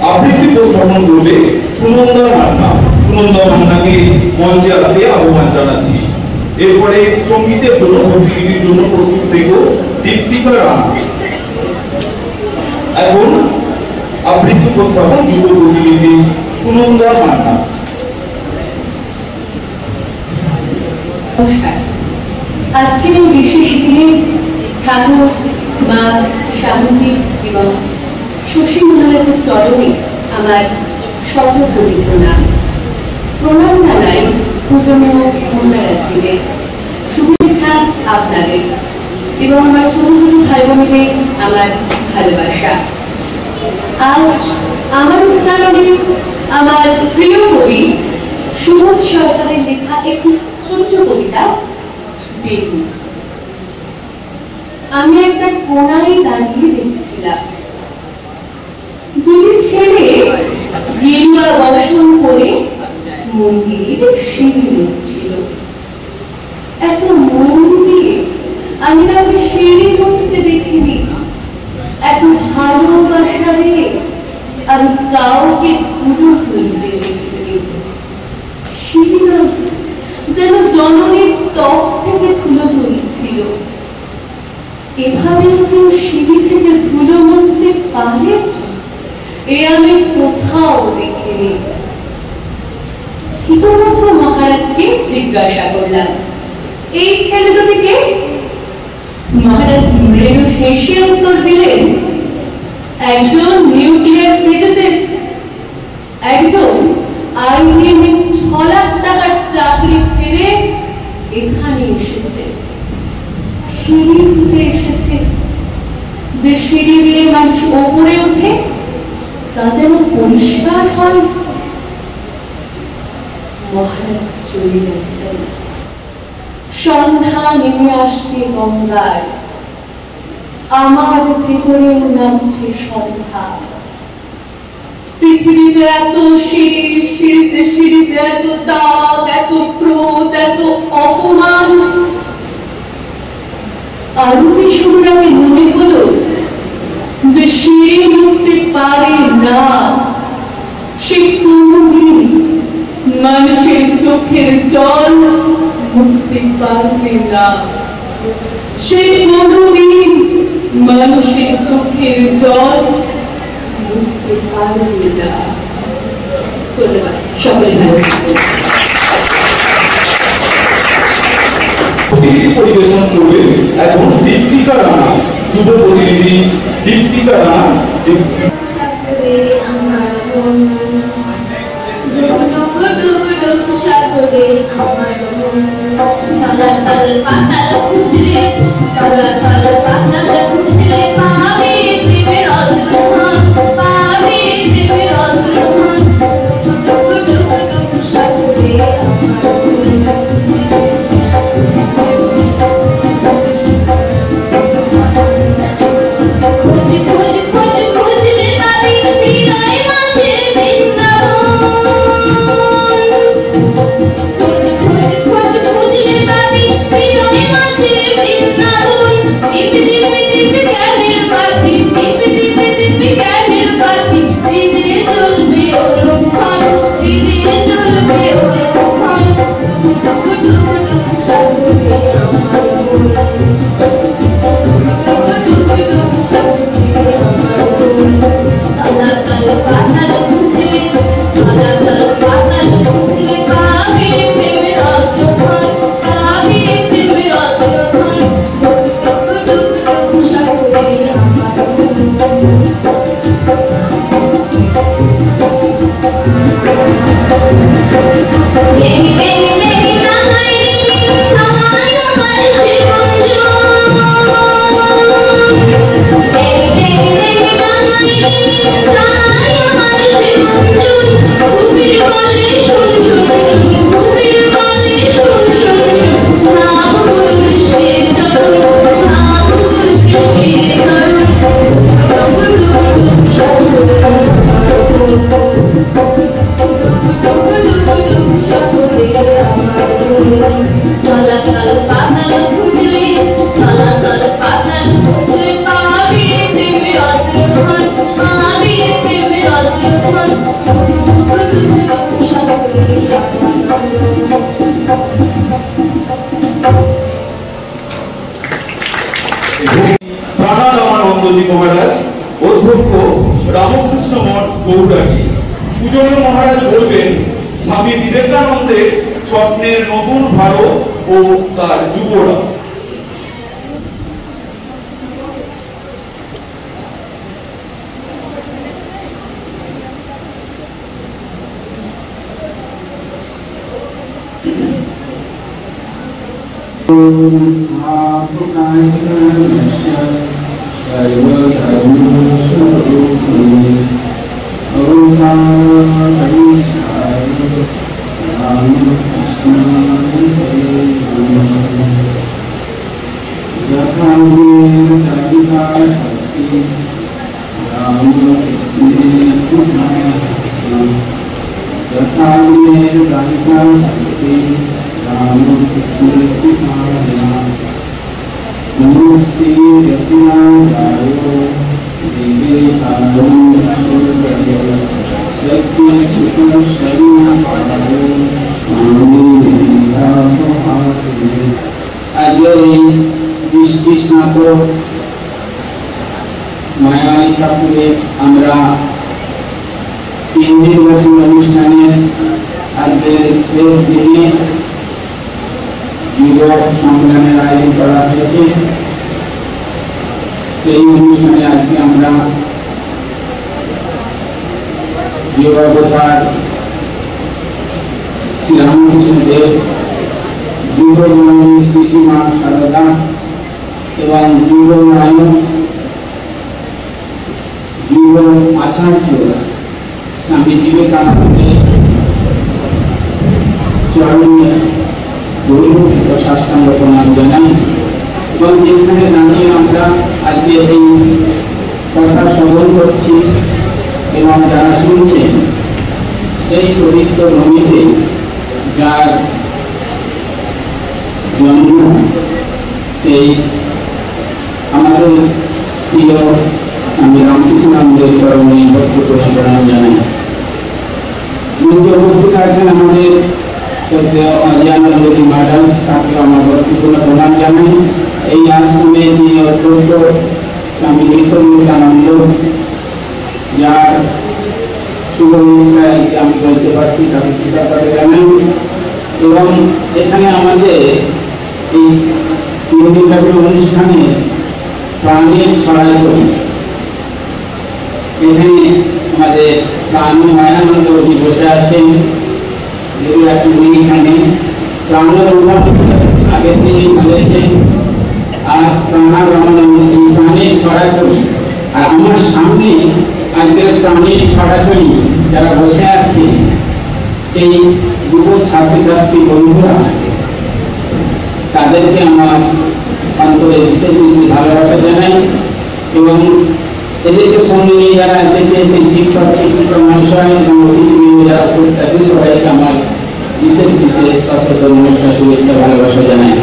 আবৃত্তি উপস্থাপন করবে সুনন্দা মান্না। সুনন্দা মান্নাকে মঞ্চে আসতে আহ্বান জানাচ্ছি। এরপরে সঙ্গীতের জন্য প্রতিযোগীর জন্য প্রস্তুত থেকো দীপ্তিকা রানা। এখন আবৃত্তি উপস্থাপন যুব প্রতিনিধি সুনন্দা মান্না। নমস্কার। আজকের এই বিশেষ দিনে ঠাকুর মা স্বামীজি এবং শশী মহারাজের চরণে আমার শত কোটি প্রণাম জানাই পূজনীয় মহারাজজিদের। শুভেচ্ছা আপনাদের এবং আমার ছোট ছোট ভাই বোনেদের আমার ভালোবাসা। আজ আমার উচ্চারণে আমার প্রিয় কবি সুবোধ সরকারের লেখা একটি ছোট্ট কবিতা বেগুন। আমি একটা কোণায় দাঁড়িয়ে দেখছিলাম, দুটি ছেলে গেরুয়া বসন করে মন্দিরের সিঁড়ি উঠছিল। এত মন দিয়ে আমি তাকে সিঁড়ি উঠতে দেখিনি। এত ভালোবাসা দিয়ে আমি কাউকে ধুলো তুলতে দেখিনি। সিঁড়ি যেন জননীর ত্বক থেকে ধুলো তুলছিল। এভাবেও কেউ সিঁড়ি থেকে ধুলো মুছতে পারে এ আমি কোথাও দেখিনি। হিতমুখ মহারাজকে জিজ্ঞাসা করলাম, এই ছেলে দুটিকে? মহারাজ মৃদু হেসে উত্তর দিলেন, একজন নিউক্লিয়ার ফিজিসিস্ট, একজন আইএমএ 6 লাখ টাকার চাকরি ছেড়ে এখানে এসেছে। সিঁড়ি ধুতে এসেছে। যে সিঁড়ি দিয়ে মানুষ ওপরে ওঠে তা যেন পরিষ্কার হয়। মহারাজ চলে গেছেন। সন্ধ্যা নেমে আসছে গঙ্গায়, আমার ভেতরেও নামছে সন্ধ্যা। পৃথিবীতে এত সিঁড়ি, সিঁড়িতে সিঁড়িতে এত দাগ, এত ক্রোধ, এত অপমান। আরো ভীষণ আমি মনে হলো যে সিঁড়ি বুঝতে পারে না, সে কোনদিন মানুষের চোখের জল মুছতে পারবে না। সে কোনদিন মানুষের চোখের জল বুঝতে পারবে না। ধন্যবাদ সকলে। পরিবেশন করবে এখন দীপ্তিকা রানা, যুব প্রতিনিধি দীপ্তিকা রানা। Thank you. প্রাণারামানন্দজি মহারাজ অধ্যক্ষ রামকৃষ্ণ মঠ গৌড়াঙ্গী। পূজনীয় মহারাজ বলবেন স্বামী বিবেকানন্দের স্বপ্নের নতুন ভারত ও তার যুবরা। মায়াবী ঠাকুরে আমরা 3 দিনব্যাপী অনুষ্ঠানে আজকের শেষ দিনে যুব সম্মেলনের আয়োজন করা হয়েছে। সেই অনুষ্ঠানে আজকে আমরা যুবাবতার শ্রীরামকৃষ্ণ দেব, যুবজননী শ্রীমা সারদা এবং যুব নায়ক যুব আচার্য স্বামী বিবেকানন্দের চরণে গৌরব ও সাষ্টাঙ্গ প্রণাম জানাই। এবং যেখানে দাঁড়িয়ে আমরা আজকে এই কথা শ্রবণ করছি এবং যারা শুনছেন সেই পবিত্র ভূমিতে যার জন্ম, সেই আমাদের প্রিয় স্বামী রামকৃষ্ণের চরণে ভক্ত প্রণাম জানাই। মঞ্চে উপস্থিত আছেন আমাদের অজিয়ানন্দজি ম্যাডাম, তাকে আমার ভক্তিপূর্ণ প্রণাম জানাই। এই আশ্রমে যিনি অত্যন্ত স্বামী নিত্যানন্দ, যার শুভ হিংসায় আমি বলতে পারছি, তাকে কৃতজ্ঞতা জানাই। এবং এখানে আমাদের এই 3 দিনব্যাপী অনুষ্ঠানে প্রাণের ছড়াছড়ি, এখানে আমাদের প্রাণ মায়ানন্দজি বসে আছেন, এখানে প্রাণের আগের দিনই বলেছেন। আর প্রাণারামানন্দজি প্রাণের ছড়াছড়ি, আর আমার সামনে আজকের প্রাণের ছড়াছড়ি যারা বসে আছে সেই যুব ছাত্রছাত্রী বন্ধুরা, তাদেরকে আমার অন্তরে বিশেষ বিশেষ ভালোবাসা জানাই। এবং এদেরকে সঙ্গে নিয়ে যারা এসেছে সেই শিক্ষক শিক্ষিকা মহাশয় এবং অতিথিবৃন্দ যারা উপস্থিত আছেন সবাইকে আমার বিশেষ বিশেষ সশস্ত্র নমস্কার, শুভেচ্ছা, ভালোবাসা জানাই।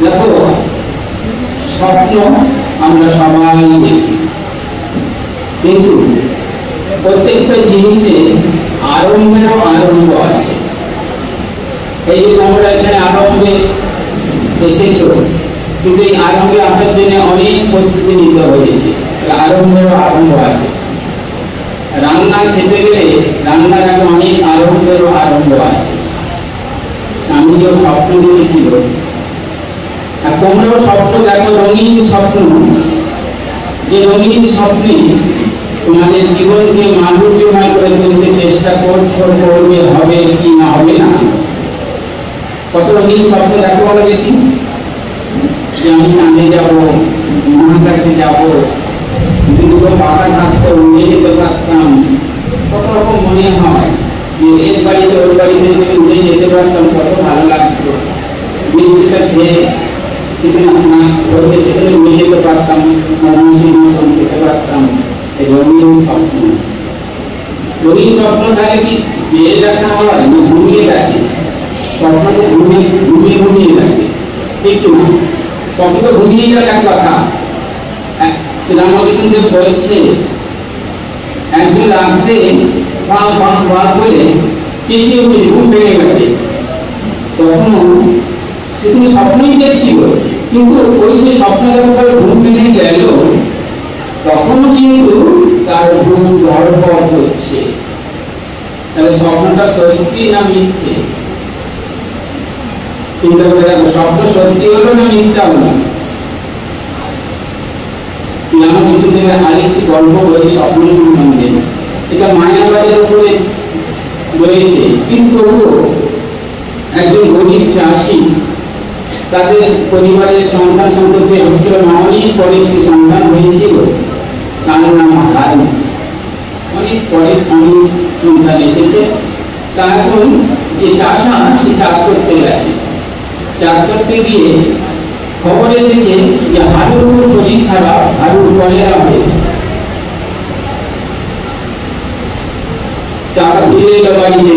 দেখো, স্বপ্ন আমরা সবাই দেখি, কিন্তু প্রত্যেকটা জিনিসে আরম্ভেরও আরম্ভ আছে। এই যে তোমরা এখানে আরম্ভে এসেছো, কিন্তু এই আরম্ভে আসার জন্য অনেক প্রস্তুতি নিতে হয়েছে। আরম্ভেরও আরম্ভ আছে। রান্না খেতে গেলে রান্নার আগে অনেক আরম্ভেরও আরম্ভ আছে। স্বামীজিও স্বপ্ন দেখেছিল, আর তোমরাও স্বপ্ন দেখো, রঙিন স্বপ্ন। যে রঙিন স্বপ্নে তোমাদের জীবনকে মাধুর্যময় করে তুলতে চেষ্টা করছো, করবে, হবে কি না হবে না। কত রঙিন স্বপ্ন দেখো বলো দেখি। যে আমি চাঁদে যাবো, মহাকাশে যাবো, দুটো পাখা থাকতো, উড়ে যেতে পারতাম। কত রকম মনে হয় যে এর বাড়িতে ওর বাড়িতে যদি উড়ে যেতে পারতাম কত ভালো লাগতো। বৃষ্টিটা খেয়ে সেখানে উড়ে যেতে পারতাম, খেতে পারতাম। এই রঙিন স্বপ্ন, রঙিন স্বপ্ন থাকে কি যে দেখা হয় ঘুমিয়ে থাকে, স্বপ্নকে ঘুমিয়ে ঘুমিয়ে থাকে, ঠিক না? স্বপ্ন ঘুমিয়ে গেলে এক কথা। শ্রীরামকৃষ্ণ বলছে একদিন রাত্রে ভাগ ভাগ ভাগ বলে চেঁচিয়ে উঠে ঘুম ভেঙে গেছে। তখন সে কিন্তু স্বপ্নই দেখছিল, কিন্তু ওই যে স্বপ্নের উপরে ঘুম ভেঙে গেল তখনও কিন্তু তার ঘুম ধরপড় হচ্ছে। তাহলে স্বপ্নটা সত্যি না মিথ্যে? চিন্তা করে দেখো, স্বপ্ন সত্যি হলো না মিথ্যা হলো? আমি কিছুদিন আরেকটি গল্প বলি স্বপ্ন সম্বন্ধে। এটা মায়াবাদের উপরে রয়েছে, কিন্তু একজন গরিব চাষি, তাদের পরিবারের সন্তান সন্ততি হচ্ছিল না, অনেক পরে একটি সন্তান হয়েছিল, তার নাম হারু। অনেক পরে অনেক সন্তান এসেছে। তার এখন যে চাষা, সে চাষ করতে গেছে। চাষ করতে গিয়ে খবর এসেছে যে হারুর উপর শরীর খারাপ, হারুর কলেরা হয়েছে। চাষা ফিরে এলো বাড়িতে,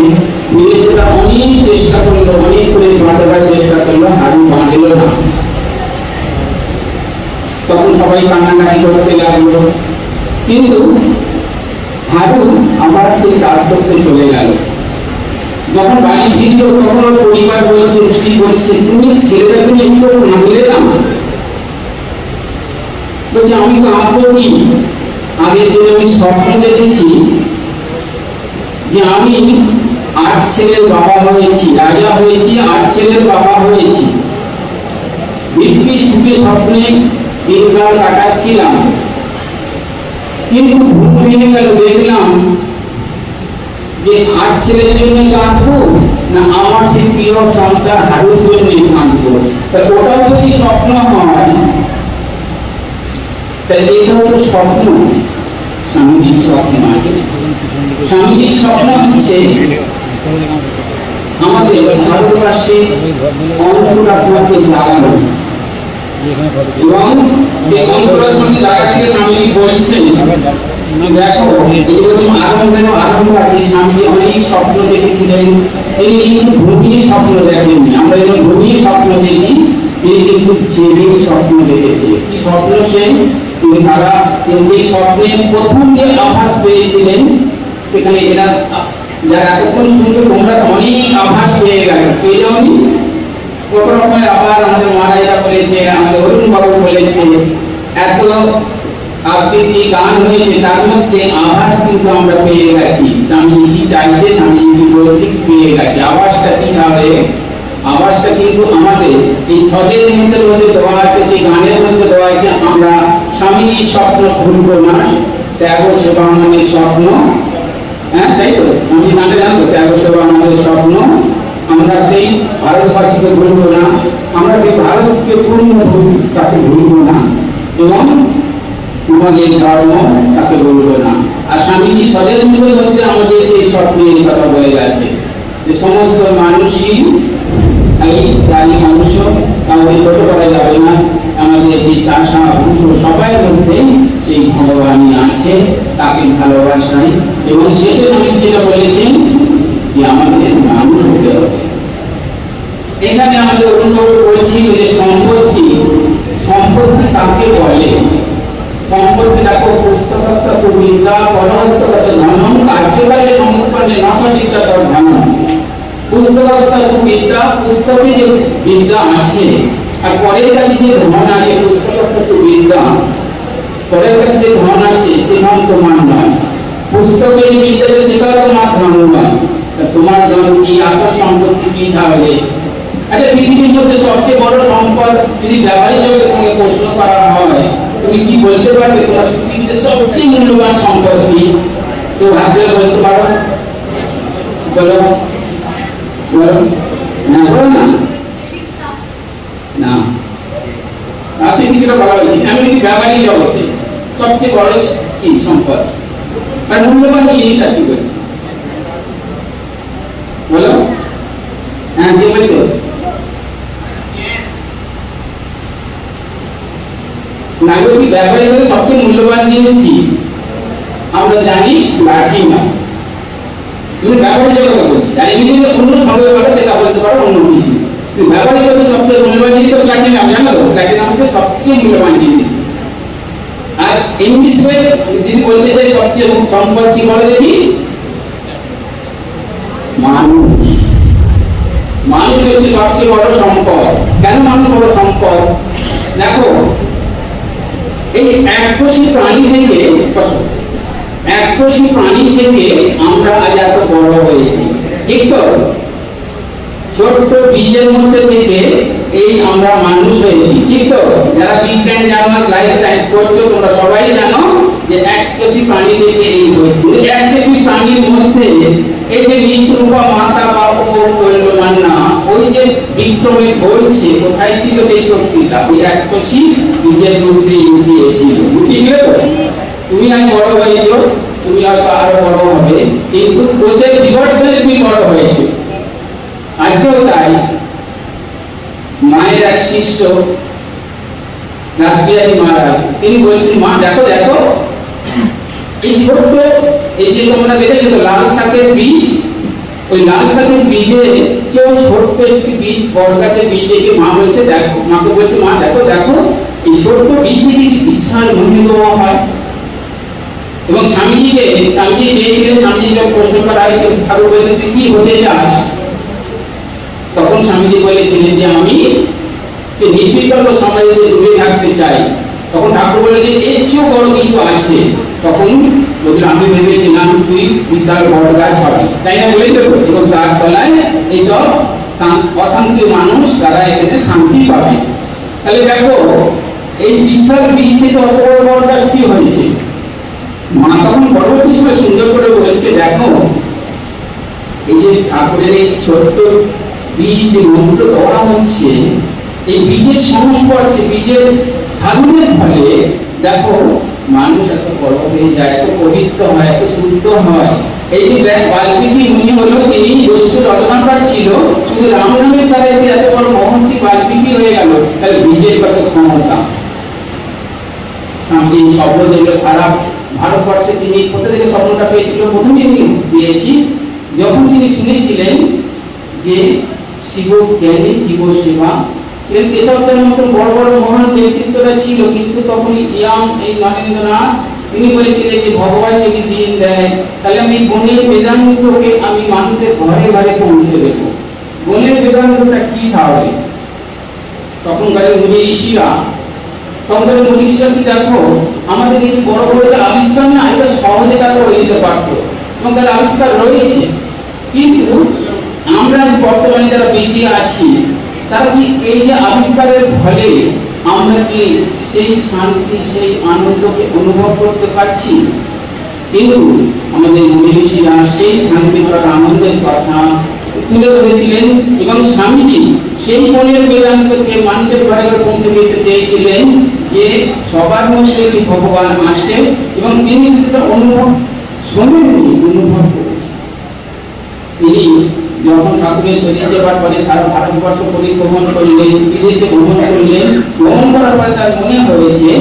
ফিরে এসে তার অনেক চেষ্টা করলো, অনেক করে বাঁচাবার চেষ্টা করলো, হারু বাঁচল না। তখন সবাই কান্নাকাটি করতে লাগলো, কিন্তু হারু আবার সে চাষ করতে চলে গেল। যখন বাড়ি ফিরল তখন পরিবার বলছে, স্ত্রী বলছে, তুমি ছেলেটা তুমি একটু মানলে না? বলছে, আমি তো আপত্তি, আগের দিনে আমি স্বপ্ন দেখেছি যে আমি 8 ছেলের বাবা হয়েছি, রাজা হয়েছি, 8 ছেলের বাবা হয়েছি। দিব্যি সুখে স্বপ্নে দিনকাল কাটাচ্ছিলাম, কিন্তু ঘুম ভেঙে গেল, দেখলাম যে 8 ছেলের জন্য কাঁদবো না আমার সেই প্রিয় সন্তান হারুর জন্য কাঁদবো। ওটা যদি স্বপ্ন হয়, তাহলে এটা হচ্ছে স্বপ্ন। স্বামীজির স্বপ্ন আছে। স্বামীজির স্বপ্ন হচ্ছে আমাদের ভারতবর্ষে অন্তরাত্মাকে জাগানো, এবং যে অন্তরাত্মাকে জাগাতে স্বামীজি বলছেন, দেখো এরকম আরম্ভ আছে। স্বামীজি অনেক স্বপ্ন দেখেছিলেন, তিনি কিন্তু ঘুমিয়ে স্বপ্ন দেখেননি। আমরা যখন ঘুমিয়ে স্বপ্ন দেখি, তিনি কিন্তু জেগে স্বপ্ন দেখেছে। কি স্বপ্ন সে? তিনি সেই স্বপ্নের প্রথম যে আভাস পেয়েছিলেন, সেখানে এরা যারা এতক্ষণ শুনতে, তোমরা অনেক আভাস পেয়ে গেছো, পেয়ে যাওনি? কত রকমের আবার আমাদের মহারাজরা বলেছে, আমাদের অরুণ বাবু বলেছে, এত আবৃত্তি গান হয়েছে, তার মধ্যে আভাস কিন্তু আমরা পেয়ে গেছি। স্বামী কি চাইছে, স্বামী কি বলছে, পেয়ে গেছি। আভাসটা কি হবে? আভাসটা কিন্তু আমাদের এই স্বদেশ মধ্যে দেওয়া আছে, সেই গানের মধ্যে দেওয়া আছে। আমরা স্বামীর স্বপ্ন ভুলবো না, ত্যাগ সেবা আমাদের স্বপ্ন। হ্যাঁ, তাই তো? আমি গানে জানবো, ত্যাগ সেবা আমাদের স্বপ্ন। আমরা সেই ভারতবাসীকে ভুলবো না, আমরা সেই ভারতকে পূর্ণ তাকে ভুলবো না, এবং আমাদের ধর্ম তাকে বলবো না। আর স্বামীজি স্বদেশ মিলন হতে আমাদের সেই স্বপ্নের কথা বলে গেছে যে সমস্ত মানুষই এই প্রাণী মানুষও কাউকে ছোট করা যাবে না। আমাদের যে চাষা পুরুষ সবাই মধ্যে সেই ভগবানই আছে, তাকে ভালোবাসাই। এবং শেষে স্বামীজি যেটা বলেছেন যে আমাদের মানুষ হতে হবে। এখানে আমাদের অরুণবাবু বলছি যে সম্পত্তি কাকে বলে? সম্পত্তি দেখো, পুস্তকস্থ বিদ্যা পরহস্তগত ধনম কার্যকালে সমুৎপন্নে নাশবিদ্যা ধনম। পুস্তকস্থ বিদ্যা, পুস্তকে যে বিদ্যা আছে, আর পরের কাছে যে ধন আছে, পুস্তকস্থ বিদ্যা, পরের কাছে যে ধন আছে, সে ধন তোমার নয়। পুস্তকে যে বিদ্যা আছে, সেটা তোমার ধন নয়। তোমার ধন কি, আসল সম্পত্তি কি? তাহলে আচ্ছা, পৃথিবীর মধ্যে সবচেয়ে বড় সম্পদ যদি ব্যবহারিক জগতে তোমাকে প্রশ্ন করা হয়, তুমি কি বলতে পারবে তোমার পৃথিবীতে সবচেয়ে মূল্যবান সম্পদ কি? তো ভাবলে বলতে পারো? বলো বলো না, বলো না। না, আছে কিছুটা বলা হয়েছে। আমি যদি ব্যবহারিক জগতে সবচেয়ে বড় কি সম্পদ আর মূল্যবান জিনিস আর কি বলছি? বলো। হ্যাঁ, কি বলছো? নাগরিক ব্যবহারিক সবচেয়ে মূল্যবান জিনিস কি? আমরা জানি লাঠি না। তুমি ব্যবহারিক জগতে বলছি, আর এমনি যদি অন্য ভাবে বলে সেটা বলতে পারো অন্য কিছু। ব্যবহারিক জগতে সবচেয়ে মূল্যবান জিনিস তো লাঠি নাম, জানো তো? লাঠি নাম হচ্ছে সবচেয়ে মূল্যবান জিনিস। আর ইংলিশ বই যদি বলতে চাই সবচেয়ে সম্পদ কি বলে দেখি? মানুষ। মানুষ হচ্ছে সবচেয়ে বড় সম্পদ। কেন মানুষ বড় সম্পদ? দেখো, এই এককোষী প্রাণী থেকে আমরা আজ এত বড় হয়েছি, ঠিক তো? ছোট্ট বীজের মধ্যে থেকে এই আমরা মানুষ হয়েছি, ঠিক তো? যারা বিজ্ঞান জানো, লাইফ সায়েন্স পড়ছো, তোমরা সবাই জানো যে এককোষী প্রাণী থেকে এই হয়েছে। এককোষী প্রাণীর মধ্যে এই যে বিক্রমা মাতা বা ও বলল মান্না, ওই যে বিক্রমে বলছে, কোথায় ছিল সেই শক্তিটা? ওই এককোষী বীজের মধ্যে লুকিয়েছিল। লুকিয়েছিল তো? তুমি আজ বড় হয়েছো, তুমি হয়তো আরো বড় হবে, কিন্তু কোষের বিবর্তনে তুমি বড় হয়েছো। আজকেও তাই। মায়ের এক শিষ্য রাসবিহারী মহারাজ, তিনি বলছেন, মা দেখো দেখো, এই ছোট্ট, এই যে তোমরা দেখেছো তো লাল শাকের বীজ, ওই লাল শাকের বীজে যে ছোট্ট একটি বীজ, বড় গাছের বীজ দেখে মা বলছে, দেখো, মাকে বলছে, মা দেখো দেখো, এই ছোট্ট বীজ থেকে কি বিশাল মহিমা হয়। এবং স্বামীজি চেয়েছিলেন, স্বামীজিকে প্রশ্ন করা হয়েছিল, ঠাকুর বলছেন তুই কি হতে চাস? তখন স্বামীজি বলেছিলেন যে আমি নির্বিকল্প সমাজে ডুবে থাকতে চাই। তখন ঠাকুর বললেন যে এর চেয়েও বড় কিছু আছে। তখন বলছেন, আমি ভেবেছিলাম তুই বিশাল বড় গাছ হবে, তাই না? বলেছিল। এবং তার তলায় এইসব অশান্তি মানুষ, তারা এখানে শান্তি পাবে। তাহলে দেখো, এই বিশাল বীজ থেকে অত বড় বড় গাছ কি হয়েছে? মা তখন পরবর্তী সময় সুন্দর করে বলছে, দেখো, এই যে ঠাকুরের এই ছোট্ট বীজ মন্ত্র দেওয়া হচ্ছে, এই বীজের সংস্পর্শে, বীজের সাধনের ফলে দেখো মানুষ এত বড় হয়ে যায়, এত পবিত্র হয়, এত শুদ্ধ হয়। এই যে বাল্মীকি মুনি হলো, তিনি দস্যু রচনাকার ছিল, শুধু রাম নামের দ্বারা সে এত বড় মহর্ষি বাল্মীকি হয়ে গেল। তাহলে বীজের কত ক্ষমতা! স্বামী স্বপ্ন দেখলো সারা ভারতবর্ষে। তিনি কোথা থেকে স্বপ্নটা পেয়েছিল? প্রথমে তিনি পেয়েছি যখন তিনি শুনেছিলেন যে শিব জ্ঞানী জীব সেবা, ছিলেন কেশবচন্দ্রের মতন বড় বড় মহান ব্যক্তিত্বরা ছিল, কিন্তু তখন এই নরেন্দ্রনাথ তিনি বলেছিলেন যে ভগবান যদি দিন দেয়, তাহলে আমি বনের বেদান্তকে আমি মানুষের ঘরে ঘরে পৌঁছে দেব। বনের বেদান্তটা কি তাহলে? তখনকার মুনি ঋষিরা, কি দেখো, আমাদের এই বড় বড় যে আবিষ্কার না, এটা সহজে তারা করে দিতে পারতো এবং তার আবিষ্কার রয়েছে। কিন্তু আমরা বর্তমানে যারা বেঁচে আছি, তারা কি এই যে আবিষ্কারের ফলে আমরা কি সেই শান্তি, সেই আনন্দকে অনুভব করতে পারছি? কিন্তু আমাদের মুনি ঋষিরা সেই শান্তির আনন্দের কথা তুলে ধরেছিলেন এবং স্বামীজি সেই মনের বেদান্তকে মানুষের ঘরে ঘরে পৌঁছে দিতে চেয়েছিলেন যে সবার মধ্যে সেই ভগবান আছে এবং তিনি সেটা অনুভব শোনেননি, অনুভব করেছেন। তিনি যখন ঠাকুরের শরীর যাবার পরে সারা ভারতবর্ষ পরিভ্রমণ করলেন, বিদেশে ভ্রমণ করলেন, ভ্রমণ করার পরে তার মনে হয়েছে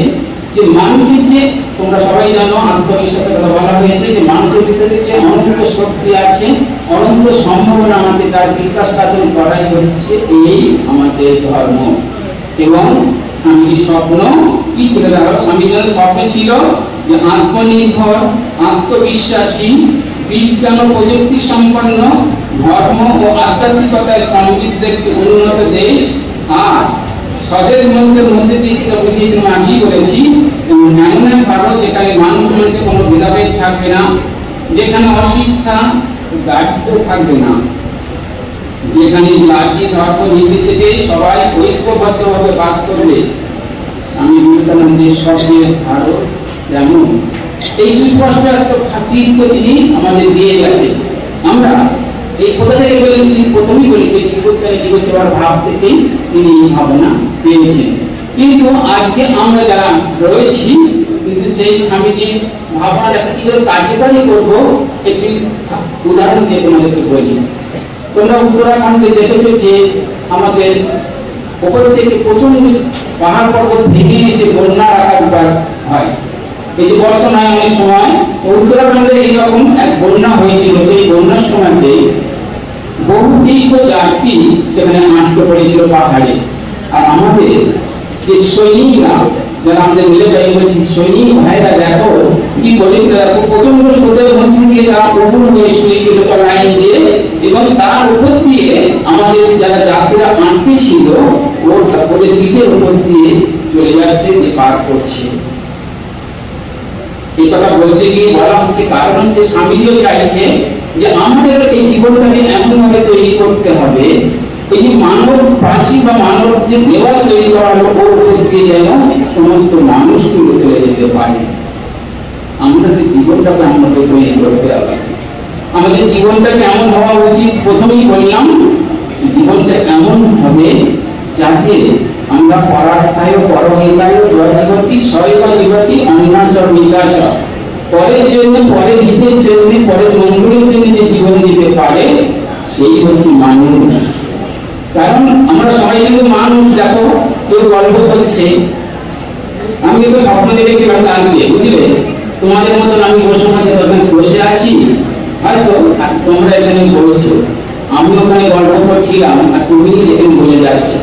যে মানুষের যে, তোমরা সবাই জানো, আত্মবিশ্বাসের কথা বলা হয়েছে যে মানুষের ভিতরে যে অনন্ত শক্তি আছে, অনন্ত সম্ভাবনা আছে, তার বিকাশ সাধন করাই হচ্ছে এই আমাদের ধর্ম। এবং স্বামীজির স্বপ্ন কি ছিল? তারা স্বামীজির স্বপ্ন ছিল যে আত্মনির্ভর, আত্মবিশ্বাসী, বিজ্ঞান ও প্রযুক্তি সম্পন্ন, ধর্ম ও আধ্যাত্মিকতায় সমৃদ্ধ একটি উন্নত দেশ। আর স্বদেশ মধ্যে দিয়ে সেটা বুঝিয়েছিলাম, আগেই বলেছি, এমন এক ভারত যেখানে মানুষ মানুষের কোনো ভেদাভেদ থাকবে না, যেখানে অশিক্ষা দারিদ্র থাকবে না, যেখানে জাতি ধর্ম নির্বিশেষে সবাই ঐক্যবদ্ধভাবে বাস করবে। স্বামী বিবেকানন্দের স্বপ্নের ভারত যেমন, এই সুস্পষ্ট একটা চিত্র তিনি আমাদের দিয়ে গেছেন। আমরা এই কোথা থেকে বলেন? তিনি প্রথমেই বলেছেন শিবজ্ঞানী জীব সেবার ভাব থেকেই তিনি এই ভাবনা পেয়েছেন। কিন্তু আজকে আমরা যারা রয়েছি, কিন্তু সেই স্বামীজির ভাবনাটাকে কি করে কার্যকারী করবো, একটি উদাহরণ দিয়ে তোমাদেরকে বলি। তোমরা উত্তরাখণ্ডে দেখেছো যে আমাদের উপর থেকে প্রচন্ড পাহাড় পর্বত ভেঙে এসে বন্যার আকার হয়। এই যে বর্ষায়নের সময় উত্তরাখণ্ডে এইরকম এক বন্যা হয়েছিল। সেই বন্যার সময়তে বহু দীর্ঘ যাত্রী সেখানে আটকে পড়েছিল পাহাড়ে। আর আমাদের যে সৈনিকরা, যারা আমাদের মিলিটারি বলছি, সৈনিক ভাইরা দেখো কি করেছিল, দেখো প্রচন্ড স্রোতের মধ্যে দিয়ে তারা প্রবল হয়ে শুয়েছিল লাইন দিয়ে, তার উপর দিয়ে আমাদের যারা যাত্রীরা আনতে ছিল ওদের পিঠের উপর দিয়ে চলে যাচ্ছে, যে পার করছে। এই কথা বলতে গিয়ে বলা হচ্ছে, কারণ হচ্ছে স্বামীজিও চাইছে যে আমাদের এই জীবনটাকে এমন ভাবে তৈরি করতে হবে, এই যে মানব প্রাচীর বা মানব যে দেওয়াল তৈরি করা হলো ওর উপর দিয়ে যেন সমস্ত মানুষগুলো চলে যেতে পারে। আমাদের জীবনটাকে আমাদের তৈরি করতে হবে। আমাদের জীবনটা কেমন হওয়া উচিত? প্রথমেই বললাম, জীবনটা এমন হবে যাতে আমরা পরার্থায় পরহিতায় জয়জগতি সয়ব জীবতি অন্যাচর নিরাচর, পরের জন্য, পরের হিতের জন্য, পরের মঙ্গলের জন্য যে জীবন দিতে পারে সেই হচ্ছে মানুষ। কারণ আমরা সবাই কিন্তু মানুষ। দেখো, কেউ গল্প করছে, আমি কিন্তু স্বপ্ন দেখেছিলাম কালকে, বুঝলে, তোমাদের মতন আমি বসে আছি, হয়তো তোমরা এখানে বলছো, আমি ওখানে গল্প করছিলাম আর তুমি এখানে বলে যাচ্ছে।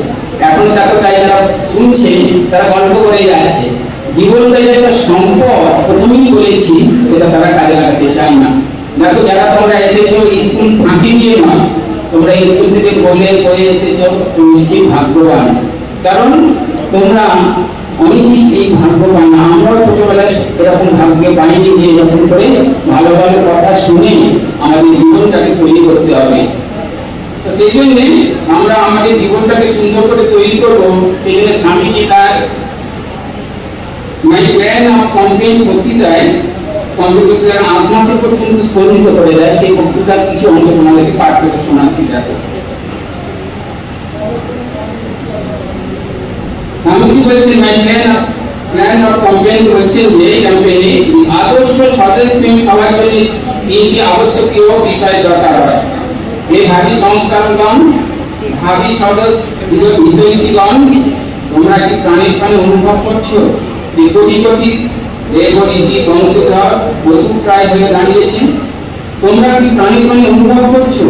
এখন দেখো, তাই যারা শুনছে তারা গল্প করে যাচ্ছে। জীবনটা যে একটা সম্পদ প্রথমেই বলেছি, সেটা তারা কাজে লাগাতে চায় না। দেখো, যারা তোমরা এসেছো স্কুল ফাঁকি দিয়ে নয়, তোমরা স্কুল থেকে বলে এসেছো, তুমি নিশ্চয়ই ভাগ্যবান। কারণ তোমরা অনেকেই এই ভাগ্য পায় না। আমরাও ছোটবেলায় এরকম ভাগ্যে পাইনি যে এরকম করে ভালো ভালো কথা শুনে আমাদের জীবনটাকে তৈরি করতে হবে। সেই জন্য আমরা আমাদের জীবনটাকে সুন্দর করে তৈরি করবো। সেই জন্য স্বামীজি তার বক্তৃতায় আত্মাকে পর্যন্ত স্পন্দিত করে দেয়। সেই বক্তৃতার কিছু অংশ তোমাদেরকে পাঠ করে শোনাচ্ছি। দেখো, স্বামীজি বলছেন, প্ল্যান অফ ক্যাম্পেইন বলছেন যে এই ক্যাম্পেইনে আদর্শ স্বদেশ প্রেমী হওয়ার জন্য তিনটি আবশ্যকীয় বিষয় দরকার হয়। এই ভাবি সংস্কারগণ, ভাবি স্বদেশ হিতৈষীগণ, তোমরা কি প্রাণীর প্রাণে অনুভব করছো যে কোটি কোটি দেব ঋষি বংশধর পশু প্রায় হয়ে দাঁড়িয়েছে? তোমরা কি প্রাণীর প্রাণে অনুভব করছো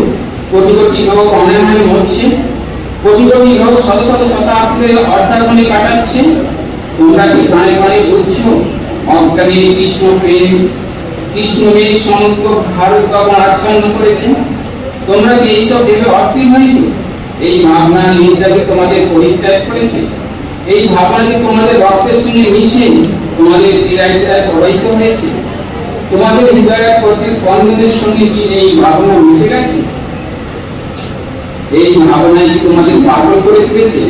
কোটি কোটি লোক অনাহারে মরছে, কোটি কোটি লোক শত শত শতাব্দী অর্ধাসনে কাটাচ্ছে? তোমরা কি প্রাণে প্রাণে বুঝছো অজ্ঞানী কৃষ্ণ প্রেম, কৃষ্ণের সমগ্র ভারত গগন আচ্ছন্ন করেছে? তোমরা কি এইসব ভেবে অস্থির হয়েছো? এই ভাবনা নিদ্রাকে তোমাদের পরিত্যাগ করেছে? এই ভাবনা কি তোমাদের রক্তের সঙ্গে মিশে তোমাদের শিরায় শিরায় প্রবাহিত হয়েছে? তোমাদের হৃদয়ের প্রতি স্পন্দনের সঙ্গে কি এই ভাবনা মিশে গেছে? এই ভাবনায় কি তোমাদের পাগল করে তুলেছে?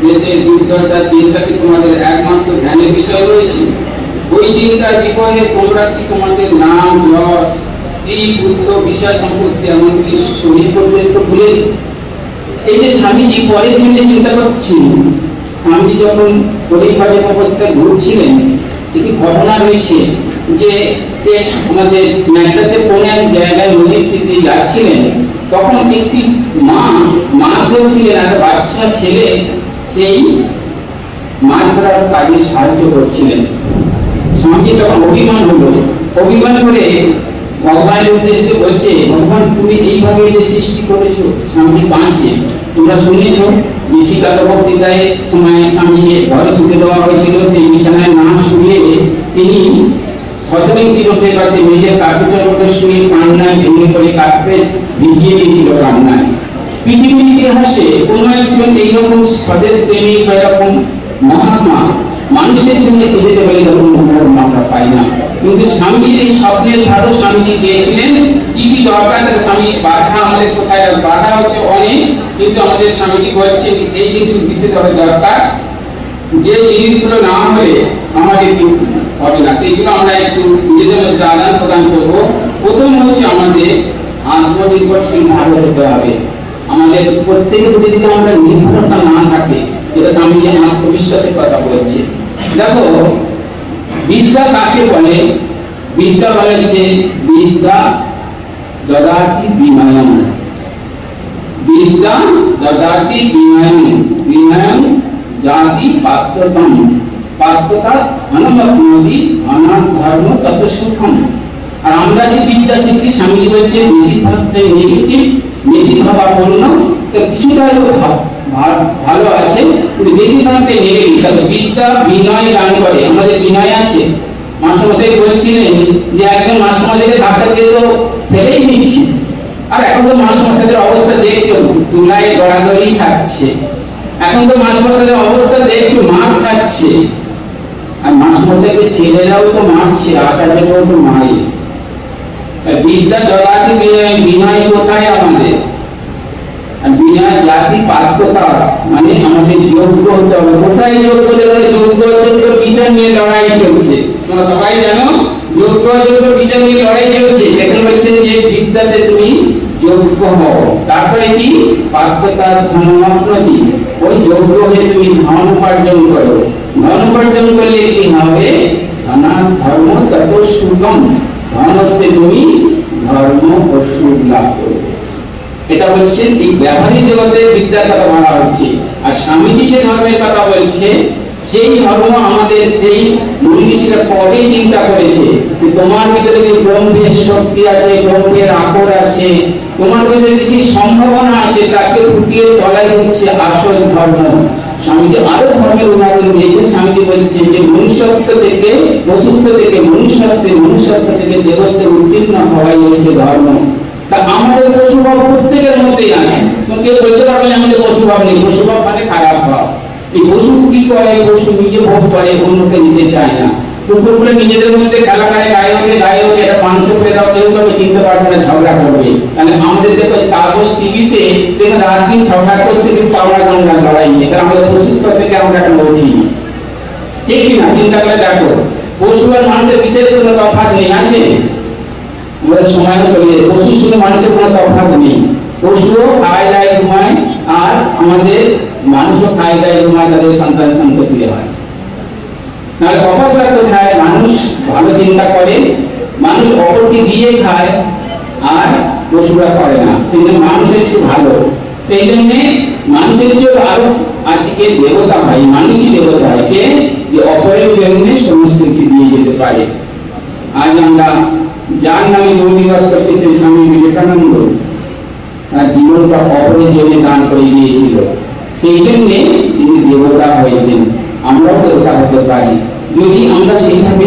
দেশের দুর্দশার চিন্তা কি তোমাদের একমাত্র ধ্যানের বিষয় রয়েছে? ওই চিন্তার বিপদে তোমরা কি তোমাদের নাম, যশ, এই বুদ্ধ বিষয় সম্পত্তি এমনকি শরীর পর্যন্ত ভুলেছে? এই যে স্বামীজি পরের দিনে চিন্তা করছেন, স্বামীজি যখন পরিবারের অবস্থায় ঘুরছিলেন, একটি ঘটনা রয়েছে যে আমাদের ম্যাড্রাসের কোন এক জায়গায় নদীর তীরে যাচ্ছিলেন, তখন একটি মা মাছ ধরছিলেন, একটা বাচ্চা ছেলে সেই মাছ ধরার কাজে সাহায্য করছিলেন। স্বামীজি তখন অভিমান হলো, অভিমান করে ভগবানের উদ্দেশ্যে বলছে, ভগবান তুমি এইভাবে যে সৃষ্টি করেছো। স্বামীজি কাঁদছে। তোমরা শুনেছ ঋষিকাল বক্তৃতায় সময় স্বামীকে ঘরে শুতে দেওয়া হয়েছিল, সেই বিছানায় না শুয়ে তিনি সজনীন চিরকের কাছে মেঝের কার্পেটের মধ্যে শুয়ে কান্নায় ভেঙে করে কার্পেট ভিজিয়ে দিয়েছিল কান্নায়। পৃথিবীর ইতিহাসে কোনো একজন এইরকম স্বদেশ প্রেমী বা এরকম মহাত্মা মানুষের জন্য কেঁদেছে বলে এরকম উদাহরণ আমরা পাই না। কিন্তু স্বামীজির এই স্বপ্নের ভারত স্বামীজি চেয়েছিলেন কি কি দরকার, স্বামী বাধা আমাদের কোথায়, বাধা হচ্ছে অনেক, কিন্তু আমাদের স্বামীজি বলছেন এই জিনিস বিশেষভাবে দরকার, যে জিনিসগুলো না হলে আমাদের কিন্তু হবে না, সেইগুলো আমরা একটু নিজেদের মধ্যে আদান প্রদান করবো। প্রথম হচ্ছে আমাদের আত্মনির্ভরশীল ভাবে হতে হবে। আমাদের প্রত্যেকের প্রতি যদি আমরা নির্ভরতা না থাকে, যেটা স্বামীজি আত্মবিশ্বাসের কথা বলছে। দেখো, বিদ্যা কাকে বলে? বিদ্যা বলে যে বিদ্যা দদাতি বিনয়ন, বিদ্যা দদাতি বিনয়ন, বিনয়ন জাতি পাত্রতম, পাত্রতা অনমতি অনাথ ধর্ম তত সুখম। আর আমরা যে বিদ্যা শিখছি, স্বামীজি বলছে বেশি থাকতে নেগেটিভ, নেগেটিভ ভাবাপন্ন, কিছুটা ভালো আছে, কিন্তু বেশি থাকতে নেগেটিভ। বিদ্যা বিনয় দান করে, আমাদের বিনয় আছে। মাস্টারমশাই বলছিলেন যে একজন মাস্টারমশাইকে ধাক্কা দিয়ে তো ফেলেই দিচ্ছি, আর এখন তো মাস্টারমশাইদের অবস্থা তো দেখছো তুলায় গড়াগড়ি খাচ্ছে, এখন তো মাস্টারমশাইয়ের অবস্থা দেখছো মার খাচ্ছে, আর মাস্টারমশাইকে ছেলেরাও তো মারছে, আচার্যকেও তো মারে। বিদ্যা জগাতে বিনয় কোথায় আমাদের? বিনয় জাতি পাত্রতা মানে আমাদের যোগ্য হতে হবে। কোথায় যোগ্য? যোগ্য যোগ্য বিচার নিয়ে লড়াই চলছে, তোমরা সবাই জানো যোগ্য যোগ্য বিচার নিয়ে লড়াই চলছে। এখন বলছেন যে বিদ্যাতে তুমি যোগ্য হও, তারপরে কি পাত্রতা ধনমাত্রতি, ওই যোগ্য হয়ে তুমি ধন উপার্জন করো। ধন উপার্জন করলে কি হবে? ধনা ধর্ম তত সুখম, ধনতে তুমি ধর্ম ও সুখ লাভ করবে। এটা হচ্ছে এই ব্যবহারিক জগতে বিদ্যার কথা বলা হচ্ছে। আর স্বামীজি যে ধর্মের কথা বলছে সেই ধর্ম আমাদের সেই মুনিঋষিরা কবে চিন্তা করেছে যে তোমার ভিতরে যে ব্রহ্মের শক্তি আছে, ব্রহ্মের আকর আছে, তোমার ভিতরে যে সম্ভাবনা আছে তাকে ফুটিয়ে তোলাই হচ্ছে আসল ধর্ম। স্বামীজি আরো ধর্মের উদাহরণ দিয়েছেন। স্বামীজি বলছেন যে মনুষ্যত্ব থেকে পশুত্ব থেকে মনুষ্যত্বে, মনুষ্যত্ব থেকে দেবত্বে উত্তীর্ণ হওয়াই হচ্ছে ধর্ম। তা আমাদের পশুভাব প্রত্যেকের মধ্যেই আছে, কেউ বলতে পারবে না আমাদের পশুভাব নেই। পশুভাব মানে খারাপ ভাব। এই পশু কি করে? পশু নিজে ভোগ করে, অন্যকে নিতে চায় না। কুকুরগুলো নিজেদের মধ্যে খেলা করে, গায়ে হোক এটা মাংস করে দাও, কেউ কাউকে চিনতে পারবে না, ঝগড়া করবে। তাহলে আমাদের দেখো কাগজ টিভিতে দেখো রাত দিন ঝগড়া করছে, কিন্তু পাওয়া গঙ্গা লড়াই নিয়ে। কারণ আমাদের পশুত্ব থেকে আমরা একটা লড়ছি, ঠিক কিনা? চিন্তা করে দেখো, পশু আর মানুষের বিশেষ কোনো তফাৎ নেই, আছে? আমাদের সময় চলে যায়। পশুর সঙ্গে মানুষের কোনো তফাৎ নেই। পশুও খায় দায় ঘুমায়, আর আমাদের মানুষও খায় দায় ঘুমায়, তাদের সন্তান সন্ততি হয়। তাহলে তফাৎ কোথায়? মানুষ ভালো চিন্তা করে, মানুষ অপরকে দিয়ে খায়, আর পশুরা করে না। সেই জন্য মানুষের চেয়ে ভালো, সেই জন্য মানুষের চেয়ে আরো আজকে দেবতা হয়, মানুষই দেবতা হয়। কে? যে অপরের জন্য সমস্ত কিছু দিয়ে যেতে পারে। আজ আমরা যার নামে যোগ দিবস করছি সেই স্বামী বিবেকানন্দ তার জীবনটা অপরের জন্য দান করে দিয়েছিল, সেই জন্য তিনি দেবতা হয়েছেন। আমরাও দেবতা হতে পারি যদি আমরা সেইভাবে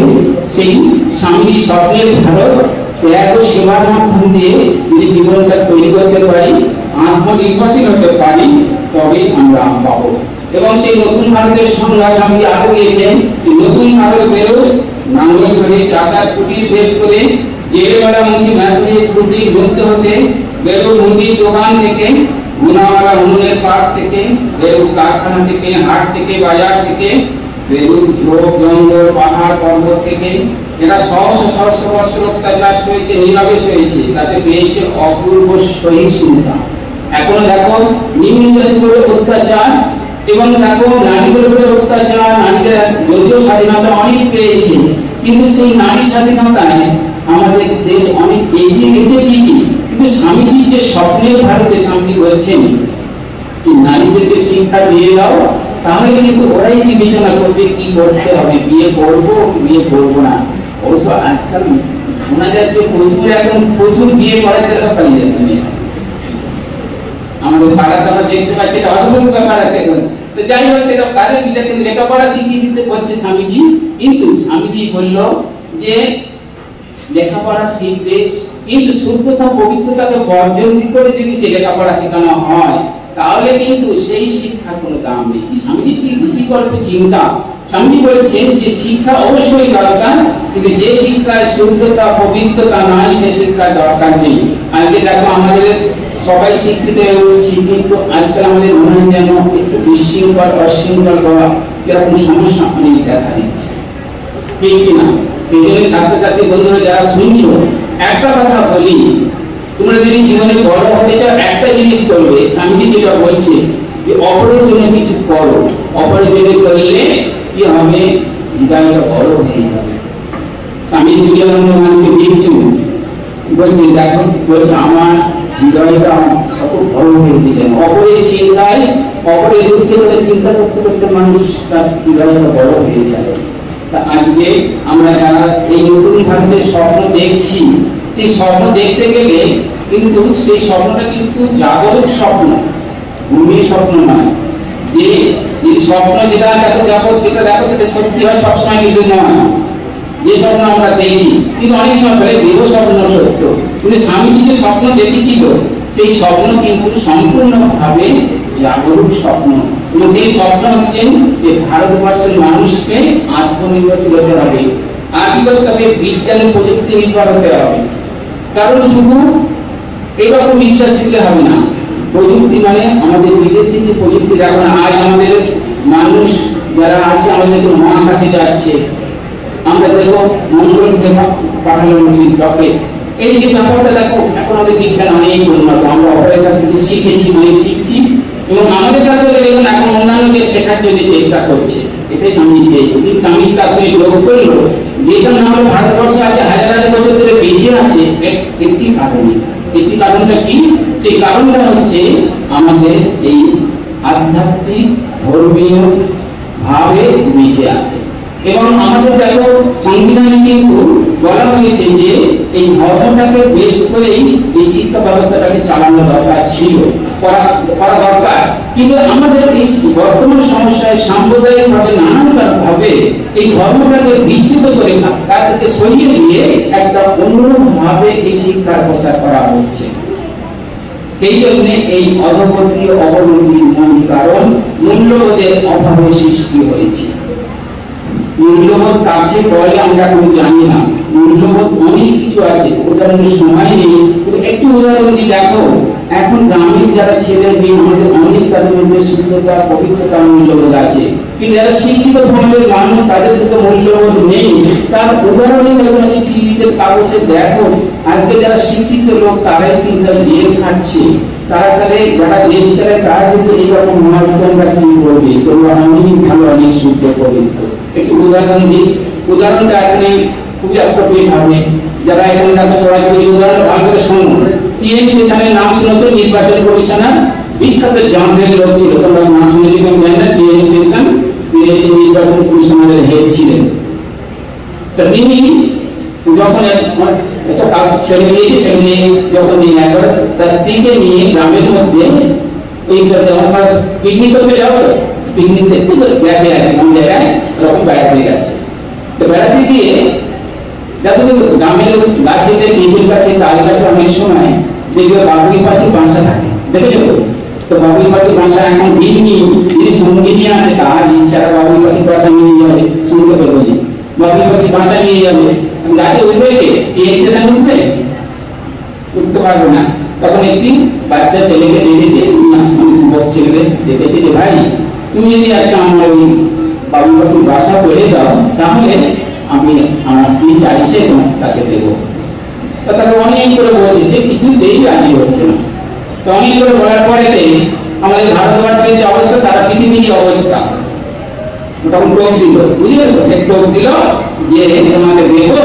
সেই স্বামীর স্বপ্নের ভারত ত্যাগ ও সেবার মাধ্যম দিয়ে যদি জীবনটা তৈরি করতে পারি, আত্মনির্ভরশীল হতে পারি, তবে আমরা পাবো। এবং সেই নতুন ভারতের সংজ্ঞা স্বামী আরো দিয়েছেন, নতুন ভারত বেরো নাঙ্গল ধরে চাষার কুটির ভেদ করে, জেলেওয়ালা মুচি মাছ নিয়ে কুটির ধরতে হতে, বেরো মুদির দোকান থেকে, গুনাওয়ালা উনুনের পাশ থেকে, বেরো কারখানা থেকে, হাট থেকে, বাজার থেকে, বেরো ঝোপ জঙ্গল পাহাড় পর্বত থেকে। এরা সহস্র সহস্র বছর অত্যাচার হয়েছে, নীরবে হয়েছে, তাতে পেয়েছে অপূর্ব সহিষ্ণুতা। এখন দেখো নিম্ন জাতির অত্যাচার, এবং দেখো নারীদের উপরে অত্যাচার। নারীদের যদিও স্বাধীনতা অনেক পেয়েছে, কিন্তু সেই নারী স্বাধীনতায় আমাদের দেশ অনেক এগিয়ে গেছে ঠিকই, কিন্তু স্বামীজি যে স্বপ্নের ভারতে স্বামীজি বলছেন কি নারীদেরকে শিক্ষা দিয়ে দাও, তাহলে কিন্তু ওরাই বিবেচনা করবে কি করতে হবে, বিয়ে করবো বিয়ে করবো না। অবশ্য আজকাল শোনা যাচ্ছে প্রচুর বিয়ে করাতে সব পালিয়ে যাচ্ছে মেয়েরা। আমাদের পাড়াতে আমরা দেখতে পাচ্ছি একটা অদ্ভুত ব্যাপার আছে। তো যাই হোক, সেটা তাদের বিচার, কিন্তু লেখাপড়া শিখিয়ে দিতে বলছে স্বামীজি। কিন্তু স্বামীজি বলল যে লেখাপড়া শিখবে, কিন্তু শুদ্ধতা পবিত্রতাকে বর্জন করে যদি সে লেখাপড়া শেখানো হয়, তাহলে কিন্তু সেই শিক্ষার কোনো দাম নেই। কি স্বামীজি কি ঋষিকল্প চিন্তা! স্বামীজি বলছেন যে শিক্ষা অবশ্যই দরকার, কিন্তু যে শিক্ষায় শুদ্ধতা পবিত্রতা নয় সে শিক্ষার দরকার নেই। আজকে দেখো আমাদের সবাই শিক্ষিত, আজকাল আমাদের মনে হয় যেন একটু বিশৃঙ্খল অশৃঙ্খল বা এরকম সমস্যা অনেক দেখা দিচ্ছে, ঠিক কিনা? এই জন্য ছাত্রছাত্রী বন্ধুরা যারা শুনছো, একটা কথা বলি, তোমরা যদি জীবনে বড় হতে চাও একটা জিনিস করবে। স্বামীজি যেটা বলছে যে অপরের জন্য কিছু করো, অপরের জন্য করলে কি হবে? হৃদয়টা বড় হয়ে যাবে। স্বামী বিবেকানন্দ আমাকে দিয়েছেন, বলছে দেখো, বলছে আমার হৃদয়টা কত বড় হয়েছে, যেন অপরের চিন্তায়, অপরের দুঃখের কথা চিন্তা করতে করতে মানুষ তার হৃদয়টা বড় হয়ে যাবে। তা আজকে আমরা যারা এই নতুন ভারতের স্বপ্ন দেখছি, সেই স্বপ্ন দেখতে গেলে কিন্তু সেই স্বপ্নটা কিন্তু জাগরুক স্বপ্ন, ভূমির স্বপ্ন নয়। যে স্বপ্ন যেটা দেখো সেটা সত্যি হয় সবসময় কিন্তু নয়। যে স্বপ্ন আমরা দেখি, কিন্তু অনেক সময় বলে দেহ স্বপ্ন সত্য, কিন্তু স্বামীজি যে স্বপ্ন দেখেছিল সেই স্বপ্ন কিন্তু সম্পূর্ণভাবে জাগরুক স্বপ্ন, এবং সেই স্বপ্ন হচ্ছে যে ভারতবর্ষের মানুষকে আত্মনির্ভরশীল হতে হবে, আর কি করতে হবে, বিজ্ঞান প্রযুক্তি নির্ভর হতে হবে। কারণ শুধু এইরকম বিদ্যা শিখলে হবে না, প্রযুক্তি মানে আমাদের বিদেশি যে প্রযুক্তি, এখন আজ আমাদের মানুষ যারা আছে আমাদের মহাকাশে যাচ্ছে, আমরা দেখো মঙ্গল পাঠানো উচিত রকেট, এই যে ব্যাপারটা দেখো এখন আমাদের বিজ্ঞান অনেক উন্নত, আমরা অপরের কাছ থেকে শিখেছি, অনেক শিখছি, এবং আমাদের কাছ থেকে দেখুন এখন অন্যান্যকে শেখার জন্য চেষ্টা করছে। এটাই স্বামী চেয়েছে, কিন্তু স্বামী তার সঙ্গে যোগ করলো যেটা না হলে ভারতবর্ষ আজ হাজার হাজার বছর ধরে বেঁচে আছে একটি কারণে। একটি কারণটা কি? সেই কারণটা হচ্ছে আমাদের এই আধ্যাত্মিক ধর্মীয় ভাবে বেঁচে আছে। এবং আমাদের দেখো সংবিধানে কিন্তু বলা হয়েছে যে এই ধর্মটাকে বেশ করেই এই শিক্ষা ব্যবস্থাটাকে চালানো দরকার ছিল, করা দরকার। কিন্তু আমাদের এই বর্তমান সমস্যায় সাম্প্রদায়িক ভাবে নানান ভাবে এই ধর্মটাকে বিচ্যুত করে তাদেরকে সরিয়ে দিয়ে একটা অন্যভাবে এই শিক্ষার প্রসার করা হচ্ছে। সেই জন্য এই অধোগতি অবনতির মূল কারণ মূল্যবোধের অভাবে সৃষ্টি হয়েছে। মূল্যবোধ কাকে বলে আমরা কোনো জানি না, মূল্যবোধ অনেক কিছু আছে, উদাহরণের সময় নেই, কিন্তু একটু উদাহরণ দিয়ে দেখো, এখন গ্রামের যারা ছেলে মেয়ে আমাদের অনেক তাদের মধ্যে শুদ্ধতা পবিত্রতার মূল্যবোধ আছে, কিন্তু যারা শিক্ষিত ধর্মের মানুষ তাদের কিন্তু মূল্যবোধ নেই। তার উদাহরণ হিসেবে যদি টিভিতে কাগজে দেখো, আজকে যারা শিক্ষিত লোক তারাই কিন্তু জেল খাটছে, তারা তাহলে যারা দেশ চালায় তারা কিন্তু এইরকম মহাবিদ্যালয় আমরা কি করবে, তোমরা অনেক ভালো অনেক শুদ্ধ পবিত্র। একটু উদাহরণ দিই, উদাহরণটা এখানে খুবই অ্যাপ্রোপ্রিয়েট হবে, যারা এখানে দেখো সরাসরি উদাহরণ ভালো করে শুনুন। টিএন সেশনের নাম শুনেছ, নির্বাচন কমিশনার, বিখ্যাত জানদের লোক ছিল, তোমরা নাম শুনেছি কেউ জানি না, টিএন সেশন, তিনি নির্বাচন কমিশনারের হেড ছিলেন। তা তিনি যখন এসব কাজ ছেড়ে দিয়েছে, ছেড়ে দিয়ে যখন একবার তার স্ত্রীকে নিয়ে গ্রামের মধ্যে এই পিকনিক করতে যাও, তো পিকনিক দেখতে গেছে এমন জায়গায় এরকম বেড়াতে গেছে। তো বেড়াতে গিয়ে দেখো গ্রামের গাছে টেবিল গাছে তাল গাছে অনেক সময় দেখবে বাবুই পাখির বাসা থাকে, দেখেছো? তো বাবুই পাখির বাসা এখন দিনই যদি সঙ্গে নিয়ে আসে তার ইচ্ছারা বাবুই পাখির বাসা নিয়ে যাবে, শুনতে পারবো যে বাবুই পাখির বাসা নিয়ে যাবে, গাছে উঠবে কে সেখানে উঠতে পারবে না। তখন একটি বাচ্চা ছেলেকে ডেকেছে, ছেলেকে ডেকেছে যে ভাই তুমি যদি একটা আমার ওই বাবুই পাখির বাসা করে দাও তাহলে আমি আমার স্ত্রী চাইছে তোমার তাকে দেবো। তাকে অনেক করে বলছে, সে কিছুতেই রাজি হচ্ছে না। তো অনেক করে বলার পরে আমাদের ভারতবর্ষের যে অবস্থা, সারা পৃথিবীর যে অবস্থা, তখন টোপ দিল, বুঝলে তো, টোপ দিল যে তোমাকে দেবো,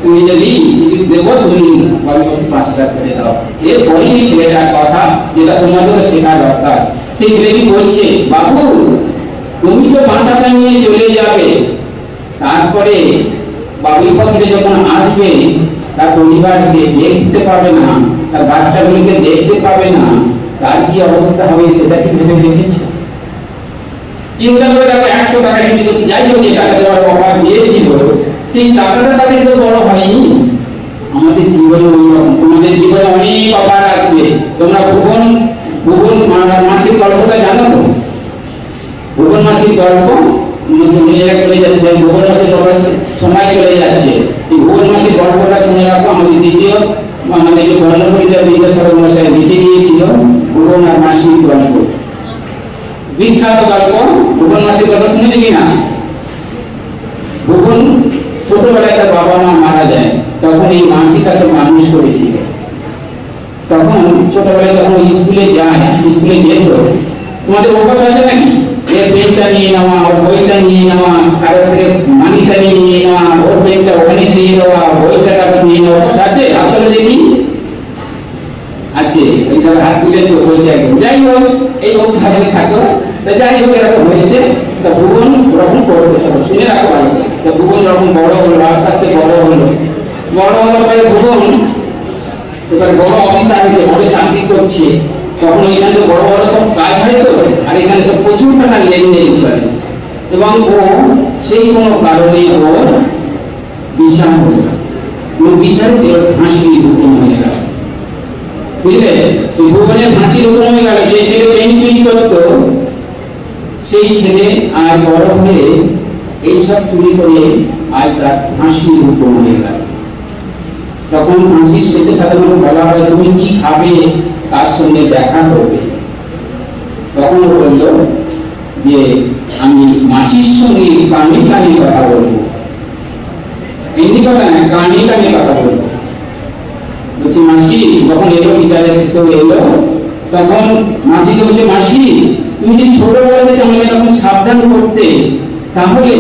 তুমি যদি দেবো তুমি পাঁচটা করে দাও। এরপরে এই ছেলেটার কথা যেটা তোমাদের শেখা দরকার, সেই ছেলেটি বলছে বাবু তুমি তো বাসাটা নিয়ে চলে যাবে, তারপরে বাবুই পাখিটা যখন আসবে তার পরিবারকে দেখতে পাবে না, তার বাচ্চাগুলিকে দেখতে পাবে না, তার কি অবস্থা হবে সেটা কি ভেবে দেখেছে? চিন্তা করে দেখো 100 টাকা কিন্তু যাই হোক যে টাকা দেওয়ার অভাব দিয়েছিল, সেই টাকাটা তাদের তো বড় হয়নি। আমাদের জীবনে তোমাদের জীবনে অনেক অভাব আসবে। তোমরা ভুবন মাসির গল্পটা জানো তো? ভুবন মাসির গল্প চলে যাচ্ছে, ভুবন মাসের সময় চলে যাচ্ছে। এই ভুবন মাসের গল্পটা শুনে রাখো, আমাদের দ্বিতীয় আমাদেরকে বর্ণ পরিচয় বিদ্যাসাগর মশাই লিখে দিয়েছিল ভুবন আর মাসির গল্প, বিখ্যাত গল্প। ভুবন মাসির গল্প শুনেছি কিনা? ভুবন ছোটবেলায় তার বাবা মা মারা যায়, তখন এই মাসি তাকে মানুষ করেছিল। তখন ছোটবেলায় যখন স্কুলে যায়, স্কুলে যেত, তোমাদের অভ্যাস আছে নাকি পেনটা নিয়ে নেওয়া, ওর বইটা নিয়ে নেওয়া, কারো থেকে মানিটা নিয়ে নেওয়া, ওর পেনটা ওখানে দিয়ে দেওয়া, বইটা নিয়ে নেওয়া, আছে? আসলে দেখি আছে, ওইটা হাত তুলেছে বলছে একদম। যাই হোক এই অভ্যাসে থাকো, যাই হোক এরকম হয়েছে। তা ভুবন ওরকম করতে ছোট শুনে রাখো ভালো। তো ভুবন যখন বড় হলো, আস্তে আস্তে বড় হলো, বড় হওয়ার পরে ভুবন এবার বড় অফিসার হয়েছে, বড় চাকরি করছে। তখন এখানে বড় বড় সব কাজ হয় তো, আর এখানে সব প্রচুর টাকার লেনদেন চলে, এবং ও সেই কোনো কারণে ওর বিচার হলো, বিচারে ফাঁসি হুকুম হয়ে গেল। বুঝলে? ওই ভুবনের ফাঁসির উপর হয়ে গেল, যে ছেলে পেন চুরি করতো সেই ছেলে আর বড় হয়ে এইসব চুরি করে আজ তার ফাঁসির উপর হয়ে গেল। তখন ফাঁসির শেষে সাধারণত বলা হয় তুমি কি খাবে, তার সঙ্গে দেখা করবে। তখন বলল যে আমি মাসির সঙ্গে কানে কানে কথা বলবো, এমনি কথা না, কানে কানে কথা বলবো। বলছি মাসি, যখন এলো বিচারের শেষে এলো, তখন মাসিকে বলছে মাসি তুমি যদি ছোটবেলা থেকে আমাকে এরকম সাবধান করতে তাহলে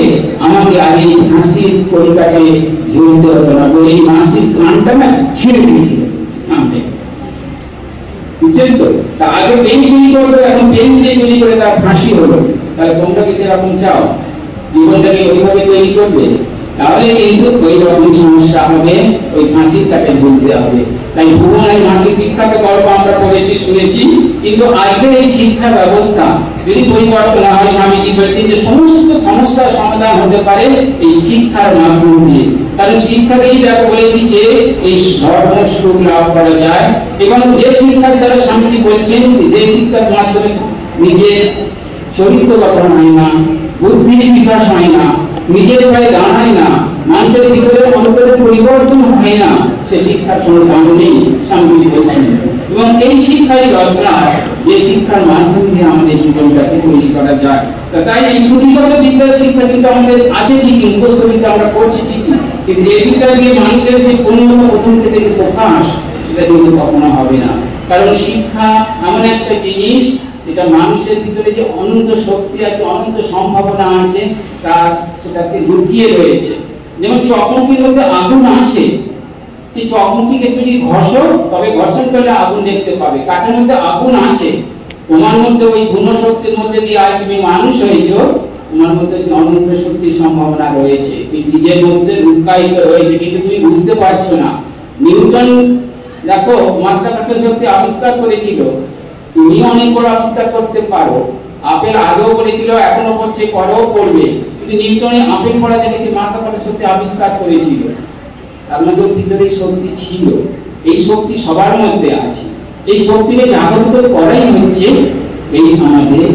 আমাকে আগে ফাঁসির কড়িকাঠে ঝুলতে হতো না। বলে এই মাসির কানটা না ছিঁড়ে দিয়েছিল কানতে, বুঝছেন তো? তা আগে পেন চুরি করতো, এখন পেন দিয়ে চুরি করে তার ফাঁসি হলো। তাহলে তোমরা কি সেরকম চাও জীবনটাকে ওইভাবে তৈরি করবে? তাহলে কিন্তু ওই রকম সমস্যা হবে, ওই ফাঁসির কাঠে ঝুলতে হবে। তাই ভুবনের মাসিক বিখ্যাত গল্প আমরা পড়েছি, শুনেছি, কিন্তু আজকের এই শিক্ষা ব্যবস্থা যদি পরিবর্তন না হয়, স্বামীজি বলছেন যে সমস্ত সমস্যার সমাধান হতে পারে এই শিক্ষার মাধ্যম দিয়ে। কারণ শিক্ষাতেই দেখো বলেছি যে এই ধর্ম সুখ লাভ করা যায়, এবং যে শিক্ষার দ্বারা স্বামীজি বলছেন যে শিক্ষার মাধ্যমে নিজের চরিত্র গঠন হয় না, বুদ্ধির বিকাশ হয় না, নিজের পায়ে দাঁড়ায় না, মানুষের ভিতরে অন্তরের পরিবর্তন হয় না, সে শিক্ষার কোনো দাম নেই, স্বামীজি বলছেন। এবং এই শিক্ষাই দরকার, যে শিক্ষার মাধ্যম দিয়ে আমাদের জীবনটাকে তৈরি করা যায়। তাই এই পুঁথিগত বিদ্যার শিক্ষা কিন্তু আমাদের আছে ঠিকই, মুখস্থ বিদ্যা আমরা করছি ঠিকই, কিন্তু এই বিদ্যা দিয়ে মানুষের যে পূর্ণতা প্রথম থেকে যে প্রকাশ, সেটা কিন্তু কখনো হবে না। কারণ শিক্ষা এমন একটা জিনিস যেটা মানুষের ভিতরে যে অনন্ত শক্তি আছে, অনন্ত সম্ভাবনা আছে, তা সেটাকে লুকিয়ে রয়েছে। যেমন চকমকির মধ্যে আগুন আছে, সেই চকমকিকে একটু যদি ঘষো তবে ঘর্ষণ করলে আগুন দেখতে পাবে। কাঠের মধ্যে আগুন আছে, তোমার মধ্যে ওই গুণশক্তির মধ্যে দিয়ে আজ তুমি মানুষ হয়েছো, তোমার মধ্যে অনন্ত শক্তির সম্ভাবনা রয়েছে, নিজের মধ্যে লুকায়িত রয়েছে, কিন্তু তুমি বুঝতে পারছো না। নিউটন দেখো মাধ্যাকর্ষণ শক্তি আবিষ্কার করেছিল, তুমি অনেক বড় আবিষ্কার করতে পারো। আপেল আগেও করেছিল, এখনো করছে, পরেও করবে, কিন্তু নিউটনে আপেল পড়া থেকে সে মাধ্যাকর্ষণ শক্তি আবিষ্কার করেছিল। তার মধ্যে ভিতরে শক্তি ছিল, এই শক্তি সবার মধ্যে আছে। এই শক্তিকে জাগ্রত করাই হচ্ছে এই আমাদের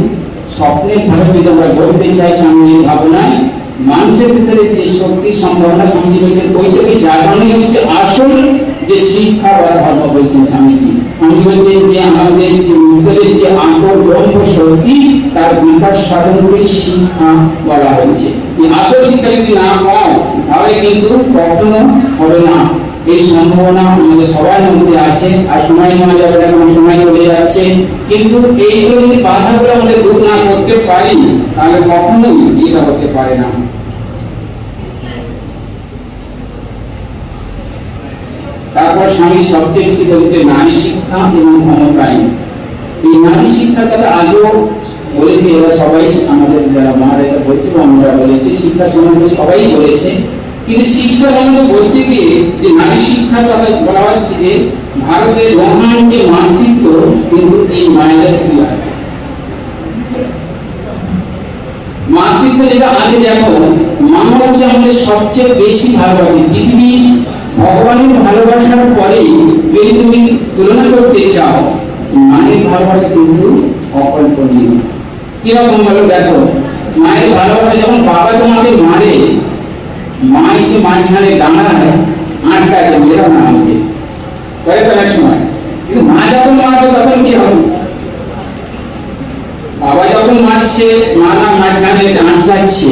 স্বপ্নের ভারত যদি আমরা গড়তে চাই স্বামীজির ভাবনায়, মানুষের ভিতরে যে শক্তির সম্ভাবনা স্বামীজি বলছেন ওইটাকে জাগানোই হচ্ছে আসল যে শিক্ষা বা ধর্ম বলছেন স্বামীজি। স্বামীজি বলছেন যে আমাদের যে ভিতরে যে আন্তর্ব্রহ্ম শক্তি, তার বিকাশ সাধন করে শিক্ষা বলা হয়েছে। এই আসল শিক্ষা যদি না পাও তাহলে কিন্তু কখনো হবে না। এই সম্ভাবনা আমাদের সবার মধ্যে আছে, আর সময় নেওয়া যাবে না, কোনো সময় চলে যাচ্ছে, কিন্তু এইগুলো যদি বাধাগুলো আমাদের দূর না করতে পারি তাহলে কখনোই এটা হতে পারে না। তারপর স্বামী সবচেয়ে বেশি বলতে নারী শিক্ষা এবং ক্ষমতায়ন। এই নারী শিক্ষার কথা আগেও বলেছি, এরা সবাই আমাদের যারা মহারাজা বলছে বা আমরা বলেছি, শিক্ষা সম্বন্ধে সবাই বলেছে, কিন্তু শিক্ষা সম্বন্ধে বলতে গিয়ে যে নারী শিক্ষার কথা বলা হচ্ছে যে ভারতের মহান যে মাতৃত্ব কিন্তু এই মায়েদের কি আছে, মাতৃত্ব যেটা আছে। দেখো মা হচ্ছে আমাদের সবচেয়ে বেশি ভালোবাসে পৃথিবী, ভগবানের ভালোবাসার পরে যদি তুমি তুলনা করতে চাও, মায়ের ভালোবাসা কিন্তু অকল্পনীয়। কিরকম ভালো দেখো, মায়ের ভালোবাসা যখন বাবা তোমাকে মারে, মা এসে মাঝখানে দাঁড়ায়, আটকায় মেয়েরা না আমাকে করে ফেলার সময়, কিন্তু মা যখন মারবে তখন কি হবে? বাবা যখন মারছে, মা না মাঝখানে এসে আটকাচ্ছে।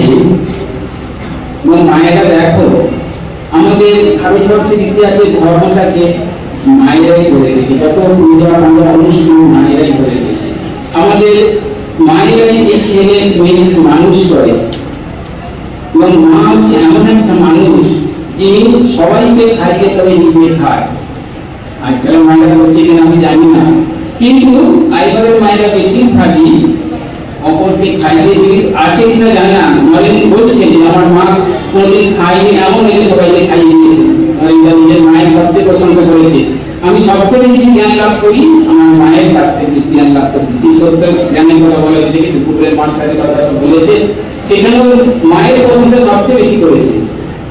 এবং মায়েরা দেখো আমাদের ভারতবর্ষের ইতিহাসে ধর্মটাকে মায়েরাই করে রেখেছে, যত পূজা আমরা অনুষ্ঠান মায়েরাই করে রেখেছে। আমাদের মায়েরাই এই ছেলে মেয়ে মানুষ করে, এবং মা হচ্ছে এমন একটা মানুষ যিনি সবাইকে খাইয়ে তবে নিজে খায়। আজকাল মায়েরা হচ্ছে কিনা আমি জানি না, কিন্তু আগেকার মায়েরা বেশিরভাগই অপরকে খাইয়ে আছে কিনা জানি না, বলেন বলছে যে আমার মা কোনদিন খাইনি, এমন হয়ে সবাইকে খাইয়ে দিয়েছে। নিজের মায়ের সবচেয়ে প্রশংসা করেছে। আমি সবচেয়ে বেশি জ্ঞান লাভ করি আমার মায়ের কাছ থেকে, বেশি জ্ঞান লাভ করছি। সেই সত্য জ্ঞানের কথা বলে থেকে দুপুরের 5টার কথা সব বলেছে, সেখানেও মায়ের প্রশংসা সবচেয়ে বেশি করেছে।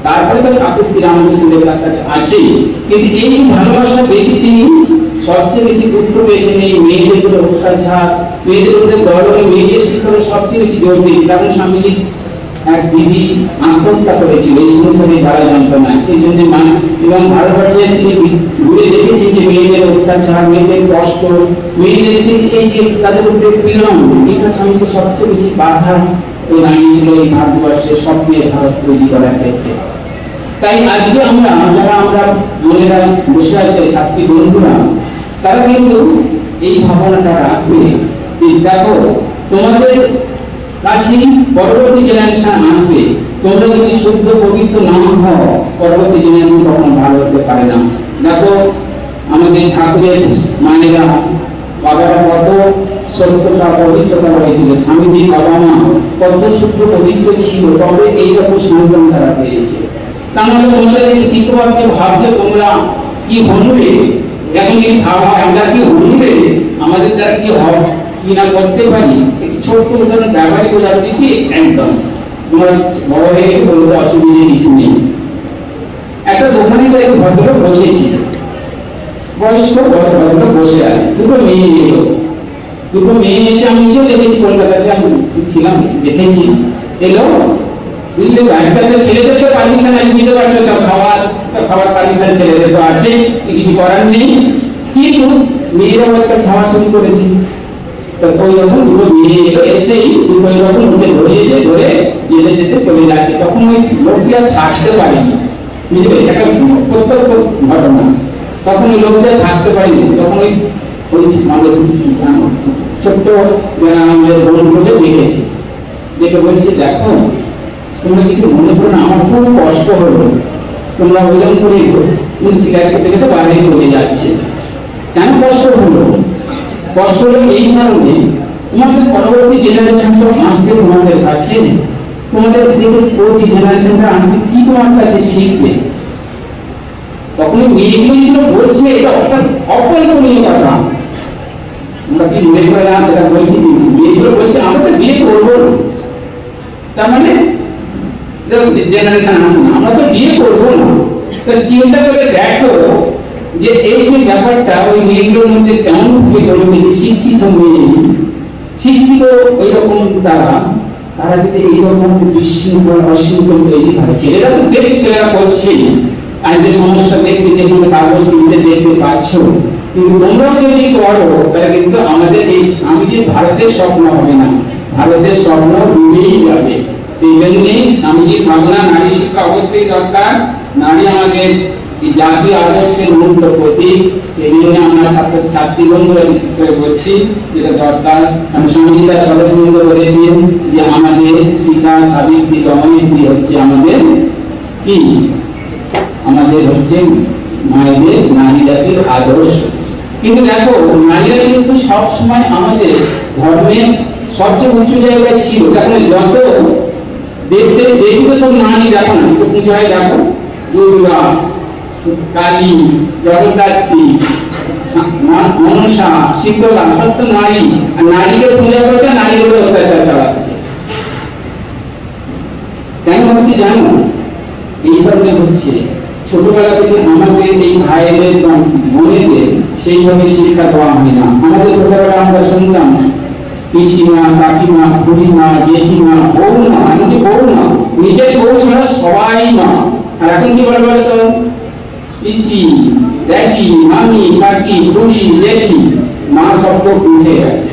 তারপরে তো ঠাকুর শ্রীরামকৃষ্ণদেবের কাছে আছে, কিন্তু এই ভালোবাসা বেশি তিনি সবচেয়ে বেশি দুঃখ পেয়েছেন এই মেয়েদের উপরে অত্যাচার, মেয়েদের উপরে দলনে মেয়েদের শিক্ষার সবচেয়ে বেশি জোর দিয়েছে। কারণ স্বামীজি এক দিদি আত্মহত্যা করেছিল এই সংসারে যারা যন্ত্রণায়, সেই জন্য এবং ভারতবর্ষে তিনি ঘুরে দেখেছেন যে মেয়েদের অত্যাচার, মেয়েদের কষ্ট, মেয়েদের এই যে তাদের উপরে পীড়ন, এটা স্বামীজি সবচেয়ে বেশি বাধা দাঁড়িয়েছিল এই ভারতবর্ষের স্বপ্নের ভারত তৈরি করার ক্ষেত্রে। তাই আজকে আমরা যারা মহিলা বসে আছে ছাত্রী বন্ধুরা, তারা কিন্তু এই ভাবনাটা রাখবে যে দেখো তোমাদের কাছে পরবর্তী জেনারেশন আসবে, তোমরা যদি শুদ্ধ পবিত্র না হও পরবর্তী জেনারেশন কখনো ভালো হতে পারে না। দেখো আমাদের ঠাকুরের মায়েরা বাবারা কত সত্যতা পবিত্রতা রয়েছিল, স্বামীজি বাবা মা কত শুদ্ধ পবিত্র ছিল, তবে এইরকম সন্তান তারা পেয়েছে। তাহলে তোমরা যদি শিক্ষক ভাবছো তোমরা কি হনুরে, এখন যদি ভাবা আমরা কি হনুরে, আমাদের দ্বারা কি হয় কি না করতে পারি। একটি ছোট্ট উদাহরণ ব্যবহারিক উদাহরণ দিচ্ছি, একদম তোমরা বড় হয়ে বলতে অসুবিধে কিছু নেই। একটা দোকানে এক ভদ্রলোক বসেছিল, বয়স্ক ভদ্রলোক বসে আছে, দুটো মেয়ে এলো, দুটো মেয়ে এসে আমি নিজেও দেখেছি কলকাতাতে, আমি ছিলাম দেখেছি, এলো বুঝলে একটা ছেলেদেরকে পারমিশন আছে, বুঝতে পারছো সব খাবার পারমিশন ছেলেদের তো আছে, কিছু করার নেই, কিন্তু মেয়েরা আজকাল খাওয়া শুরু করেছে। তো ওই রকম দুটো মেয়ে এলো, এসেই দুটো ওই রকম মুখে ধরিয়েছে, ধরে যেতে যেতে চলে যাচ্ছে। তখন ওই লোকটি আর থাকতে পারেনি, বুঝলে একটা প্রত্যক্ষ ঘটনা। তখন ওই লোকটি আর থাকতে পারেনি, তখন ওই আমাদের ছোট্ট যারা আমাদের বন্ধুগুলোকে দেখেছে, দেখে বলছে দেখো তোমরা কিছু মনে করো না, আমার খুব কষ্ট হলো, তোমরা ওইরকম করে সিগারেট থেকে তো বাইরে চলে যাচ্ছে। কেন কষ্ট হলো? কষ্ট হলো এই কারণে তোমাদের পরবর্তী জেনারেশন তো আসবে তোমাদের কাছে, তোমাদের দেখে পরবর্তী জেনারেশনটা আসবে কি তোমার কাছে শিখবে। তখন মেয়েগুলো বলছে এটা অকল্পনীয় কথা, আমরা কি মনে করে না সেটা বলছি, মেয়েগুলো বলছে আমরা তো বিয়ে করবো না, তার মানে জেনারেশন আসে না, আমরা তো বিয়ে করবো না। তো চিন্তা করে দেখো যে এই যে ব্যাপারটা ওই মেয়েগুলোর মধ্যে কেমন ভাবে গড়ে উঠেছে। শিক্ষিত মেয়ে, শিক্ষিত ওই রকম তারা যদি এইরকম বিশৃঙ্খল অশৃঙ্খল তৈরি হয়, ছেলেরা তো দেখছে, ছেলেরা করছে, আর যে সমস্যা দেখছে, যে সময় কাগজ কিনতে দেখতে পাচ্ছ, কিন্তু তোমরাও যদি করো তাহলে কিন্তু আমাদের এই স্বামীজির ভারতের স্বপ্ন হবে না, ভারতের স্বপ্ন ডুবেই যাবে। সেই জন্যই স্বামীজির ভাবনা নারী শিক্ষা অবশ্যই দরকার। নারী আমাদের জাতীয় আদর্শের মূর্ত প্রতীক, সেই জন্য আমরা ছাত্রী বন্ধুরা বিশেষ করে বলছি যেটা দরকার। কারণ স্বামীজি তার সদস্যবৃন্দ বলেছেন যে আমাদের সীতা সাবিত্রী দময়ন্তী হচ্ছে আমাদের কি, আমাদের হচ্ছে মায়েদের নারী জাতির আদর্শ। কিন্তু দেখো নারীরা কিন্তু সবসময় আমাদের ধর্মের সবচেয়ে উঁচু জায়গায় ছিল। কারণ যত দেখতে দেখতে সব নারী দেখো না, পুজো হয় দেখো দুর্গা, কালী, জগদ্ধাত্রী, মনসা, শীতলা, সব তো নারী। আর নারীকে পূজা করছে, নারীর উপরে অত্যাচার চালাচ্ছে। কেন হচ্ছে জানো? এই কারণে হচ্ছে ছোটবেলা থেকে আমাদের এই ভাইদের বোনেদের সেইভাবে শিক্ষা দেওয়া হয় না। আমাদের ছোটবেলা আমরা শুনতাম পিসিমা, কাকিমা, খুড়িমা, জেঠিমা, বৌমা, এমনকি বৌমা, নিজের বউ ছাড়া সবাই মা। আর এখন কি বলে বলে তো পিসি, জ্যাঠি, মামি, কাকি, খুড়ি, জেঠি, মা শব্দ উঠে গেছে।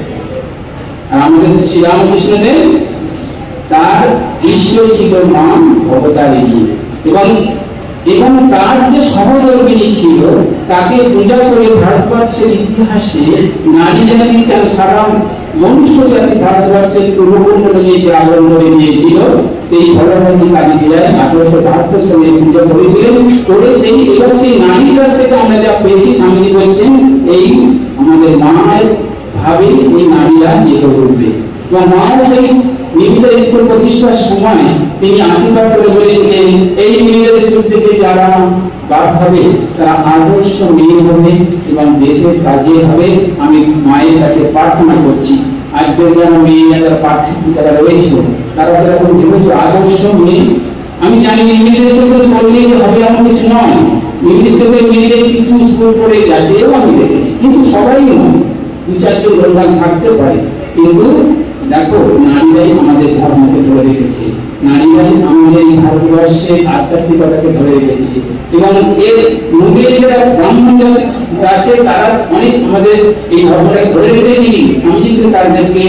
আর আমাদের শ্রীরামকৃষ্ণদেব তার ঈশ্বর ছিল মা ভবতারিণী, এবং তার যে সহধর্মিণী ছিল তাকে পূজা করে ভারতবর্ষের ইতিহাসে নারী জাতি কেন সারা মনুষ্য জাতি ভারতবর্ষের পূর্বকুণ্ডলী যে আগ্রহ করে নিয়েছিল, সেই ফলহরণী কালী পূজায় 1872 সালে পূজা করেছিলেন। করে সেই নারীর কাছ থেকে আমরা যা পেয়েছি, স্বামীজি বলছেন এই আমাদের মায়ের ভাবে এই নারীরা জেগে উঠবে। এবং মাও সেই মিলিটারি স্কুল প্রতিষ্ঠার সময় তিনি আশীর্বাদ করে বলেছিলেন এই মিলিটারি স্কুল থেকে যারা বাদ হবে তারা আদর্শ মেয়ে হবে এবং দেশের কাজে হবে। আমি মায়ের কাছে প্রার্থনা করছি আজকের যারা মেয়েরা যারা প্রার্থী যারা রয়েছে তারা এখন ভেবেছে আদর্শ মেয়ে আমি জানি মিডিল স্কুলে পড়লে হবে এমন কিছু নয়, মিডিল স্কুলে মেয়েদের কিছু স্কুল পড়ে গেছে এবং আমি দেখেছি, কিন্তু সবাই নয়, দু চারজন ধর্ম থাকতে পারে। কিন্তু দেখো, নারীরাই আমাদের ধর্মকে ধরে রেখেছে, নারীরাই আমাদের এই ভারতবর্ষে আধ্যাত্মিকতাকে ধরে রেখেছে, এবং এর মূলে যারা ব্রাহ্মণ জাতি আছে তারা অনেক আমাদের এই ধর্মটাকে ধরে রেখেছে। স্বামীজি কিন্তু তাদেরকে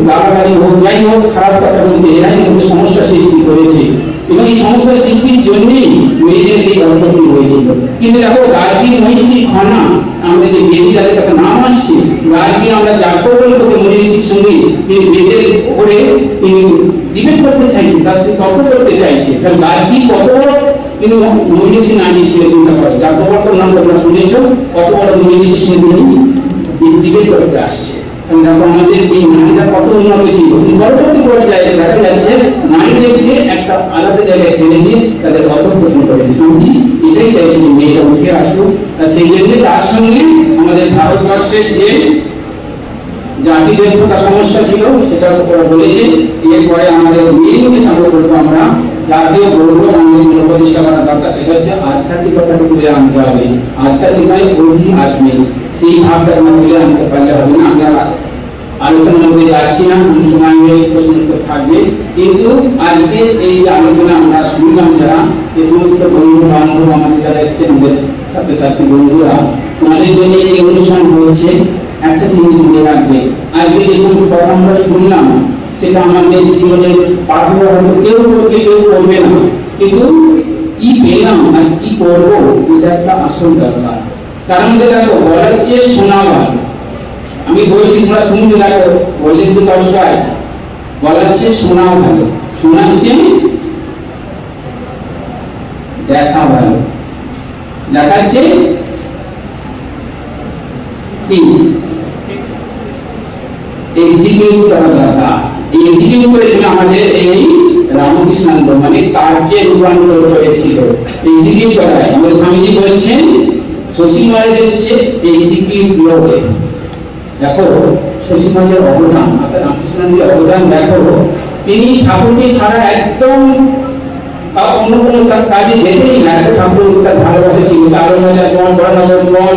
গালাগালি হোক, যাই হোক, খারাপ কথা বলছে, এরাই কিন্তু সমস্যা সৃষ্টি করেছে, এবং এই সমস্যা সৃষ্টির জন্যই মেয়েদের এই অন্তর্ভুক্ত হয়েছিল। কিন্তু দেখো, গার্গী নৈতিক খানা আমাদের যে বেদি তাদের একটা নাম আসছে, গার্গী আমরা যাকে বলে তোকে মনীষীর সঙ্গে তিনি বেদের উপরে তিনি ডিবেট করতে চাইছে, তার সে তর্ক করতে চাইছে। কারণ গার্গী কত বড় তিনি মনীষী নারী ছিল, চিন্তা করো, যাজ্ঞবল্ক্যের নাম তোমরা শুনেছ, কত বড় মনীষীর সঙ্গে তিনি ডিবেট করতে আসছে। আমাদের এই নারীরা কত উন্নত ছিল, পরবর্তী পর্যায়ে দেখা যাচ্ছে নারীদেরকে একটা আলাদা জায়গায় ফেলে দিয়ে তাদের অধঃপতন করেছে। স্বামীজি এটাই চাইছে যে মেয়েরা উঠে আসুক, সেই জন্য তার সঙ্গে আমাদের ভারতবর্ষের যে জাতি দৈবতা সমস্যা ছিল সেটা ওরা বলেছে। এরপরে আমাদের মেন যে কাজ করবো, আমরা জাতীয় গৌরব আমাদের প্রতিষ্ঠা করা দরকার, সেটা হচ্ছে আধ্যাত্মিকতাকে তুলে আনতে হবে। আধ্যাত্মিক মানে অধি আত্মিক, সেই ভাবটা আমরা তুলে আনতে পারলে হবে না। আমরা আলোচনার মধ্যে যাচ্ছি না, সময় প্রশ্ন উত্তর থাকবে, কিন্তু আজকে এই আলোচনা আমরা শুনলাম, যারা এই সমস্ত বন্ধু বান্ধব আমাদের যারা এসেছে, আমাদের ছাত্রছাত্রী বন্ধুরা, তোমাদের জন্য এই অনুষ্ঠান হচ্ছে। একটা জিনিস মনে রাখবে, আজকে যে সমস্ত কথা আমরা শুনলাম সেটা আমাদের জীবনের পাঠ্য হয়তো কেউ করবে, কেউ করবে না, কিন্তু কি পেলাম আর কি করবো এটা একটা আসল দরকার। কারণ যে দেখো, বলার চেয়ে শোনা ভালো। আমি বলছি তোমরা শুনতে দেখো, বললে কিন্তু কষ্ট আছে, বলার চেয়ে শোনা ভালো, শোনার চেয়ে দেখা ভালো, দেখার চেয়ে এক্সিকিউট করা দরকার। এই এক্সিকিউট করেছিল আমাদের এই রামকৃষ্ণানন্দ, মানে কার্যে রূপান্তর করেছিল। এক্সিকিউট করায় আমাদের স্বামীজি বলছেন শশী মহারাজের হচ্ছে এক্সিকিউট লোক। দেখো শশী মহারাজের অবদান, অর্থাৎ রামকৃষ্ণানন্দের অবদান দেখো, তিনি ঠাকুরকে ছাড়া একদম অন্য কোনো তার কাজে যেতেই না। এত ঠাকুর তার ভালোবাসা ছিল, চারণ হাজার মন, বরানগর মন,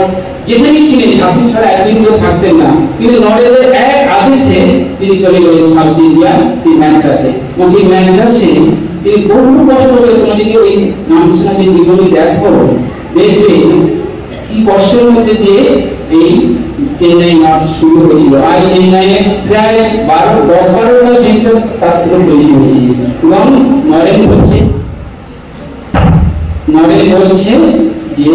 যেখানেই ছিলেন ঠাকুর ছাড়া একদিন কেউ থাকতেন না। কিন্তু নরেন্দ্রের এক আদেশে তিনি চলে গেলেন সাউথ ইন্ডিয়া, সেই ম্যান্ড্রাসে, এবং সেই ম্যান্ড্রাসে তিনি বহু কষ্ট করে, তোমরা যদি ওই রামকৃষ্ণের জীবনী দেখো, দেখবে কি কষ্টের মধ্যে দিয়ে এই চেন্নাই নর্থ শুরু হয়েছিল। আর চেন্নাইয়ে প্রায় 10-12টা সেন্টার তার থেকে তৈরি হয়েছে, এবং নরেন্দ্র বলছে যে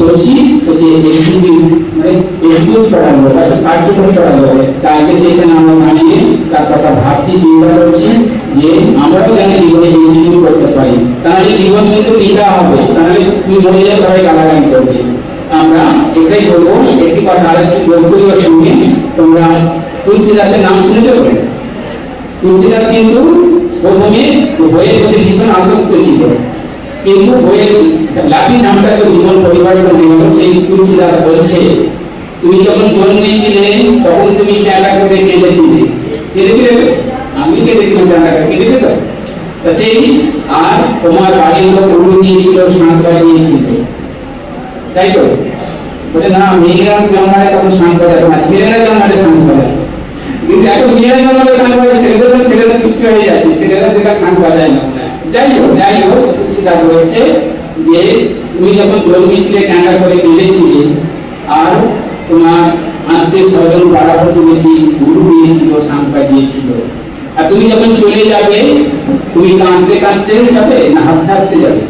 শশী হচ্ছে এক্সিকিউট করার লোক, আচ্ছা কার্যকরী করার লোক। তাকে সেখানে আমরা মানিয়ে তার কথা ভাবছি, চিন্তা করছি যে আমরাও জানি জীবনে এক্সিকিউট করতে পারি। তাহলে জীবন কিন্তু নিতে হবে, তাহলে তুমি মরে যেতে হবে, গালাগালি করবে। আমরা এটাই করবো। একটি কথা আরেকটি বৈপরীয় সঙ্গে, তোমরা তুলসীদাসের নাম শুনেছ? তুলসীদাস কিন্তু প্রথমে বইয়ের প্রতি ভীষণ আসক্ত ছিল, কিন্তু বইয়ের লাঠি চামড়াকে জীবন পরিবর্তন হয়ে গেল। সেই তুলসীদাস বলছে, তুমি যখন জন্মেছিলে তখন তুমি টাকা করে কেঁদেছিলে, কেঁদেছিলে তো? আমি কেঁদেছিলাম, টাকা কেঁদেছে তো? সেই আর তোমার বাড়ির লোক উড়ু দিয়েছিল, শাঁখ বাজিয়েছিল, তাই তো? বলে না, মেয়েরা জন্মালে তখন শাঁখ বাজাবে না, ছেলেরা জন্মালে শাঁখ বাজাবে। কিন্তু এখন মেয়েরা জন্মালে শাঁখ বাজে, ছেলেরা পুষ্টি হয়ে যাচ্ছে, ছেলেরা দেখা শাঁখ বাজায় না। যাই হোক সেটা বলছে যে তুমি যখন জন্মেছিলে টাকা করে কেঁদেছিলে, আর তোমার আত্মীয় স্বজন পাড়া প্রতিবেশী গুরু দিয়েছিল, শাঁখ বাজিয়েছিল। আর তুমি যখন চলে যাবে, তুমি কাঁদতে কাঁদতে যাবে না হাসতে হাসতে যাবে?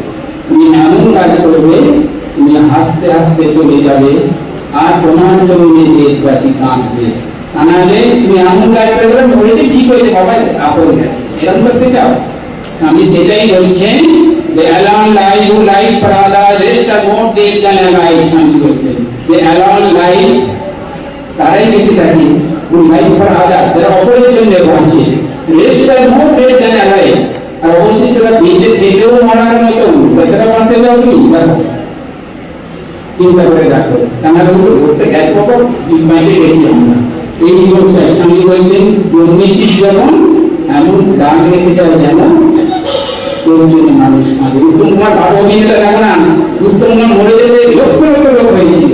তুমি এমন কাজ করবে, তুমি হাসতে হাসতে চলে যাবে, আর তোমার জন্য দেশবাসী কাঁদবে। নাহলে তুমি এমন কাজ করবে, ধরেছে ঠিক হয়েছে, বাবা আপন গেছে, এরকম করতে চাও? স্বামী সেটাই বলছেন যে alone life who life for other rest are more dead than alive. স্বামী বলছেন যে অ্যালন লাইফ তারাই বেঁচে থাকে, হু লাইফ ফর আদার্স, যারা অপরের জন্য বাঁচে, rest are more dead than alive, আর অবশিষ্টরা বেঁচে থেকেও মরার মতো বেচারা বাঁচতে চাও তুমি? চিন্তা করে দেখো, তাহলে ঘুরতে গেছে কখন বেঁচে গেছি আমরা, এই জীবন চাই। স্বামী বলছেন জন্মেছিস যখন এমন গান রেখে যাও যেন তোর জন্য মানুষ কাঁদে। উত্তম কুমার ভালো অভিনেতা দেখো না, উত্তম কুমার মরে যেতে লক্ষ লক্ষ লোক হয়েছিল।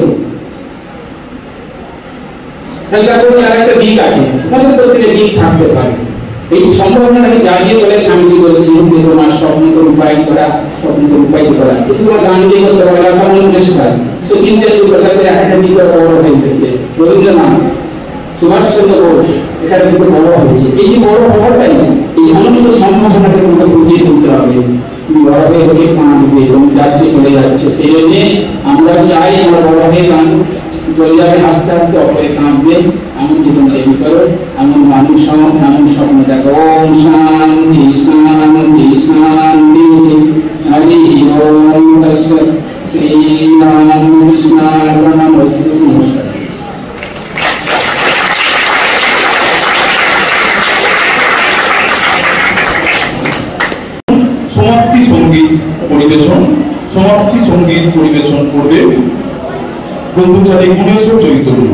আরেকটা দিক আছে, তোমাদের প্রত্যেকের দিক থাকতে পারে। এই সম্ভাবনাটাকে জাগিয়ে তোলে স্বামীজি বলেছেন যে তোমার স্বপ্নকে রূপায়িত করা, স্বপ্নকে রূপায়িত করা। কিন্তু তোমার গান দিয়ে করতে পারে লতা মঙ্গেশকর, সচিন তেন্ডুলকর, তাদের একাডেমি বড় হয়ে গেছে, রবীন্দ্রনাথ, সুভাষচন্দ্র বোস একাডেমি বড় হয়েছে। এই যে বড় হওয়াটাই এই অনন্ত সম্ভাবনাকে তোমাকে বুঝিয়ে তুলতে হবে। তুমি বড় হয়ে ওকে কাঁদবে এবং যাচ্ছে চলে যাচ্ছে, সেই জন্য আমরা চাই আমরা বড় হয়ে গান চলে যাবে, আস্তে আস্তে অপরে কাঁদবে, এমন জীবন তৈরি করো, এমন মানুষ এমন স্বপ্ন দেখো। ওম শান্তি শান্তি শান্তি। হরি ওম তৎসৎ। শ্রী রামকৃষ্ণার্পণমস্তু। নমস্কার। সমাপ্তি সঙ্গীত পরিবেশন করবে ব্রহ্মচারী গুণেশ্বর চৈতন্য,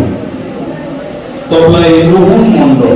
তবলায় রোহন মণ্ডল।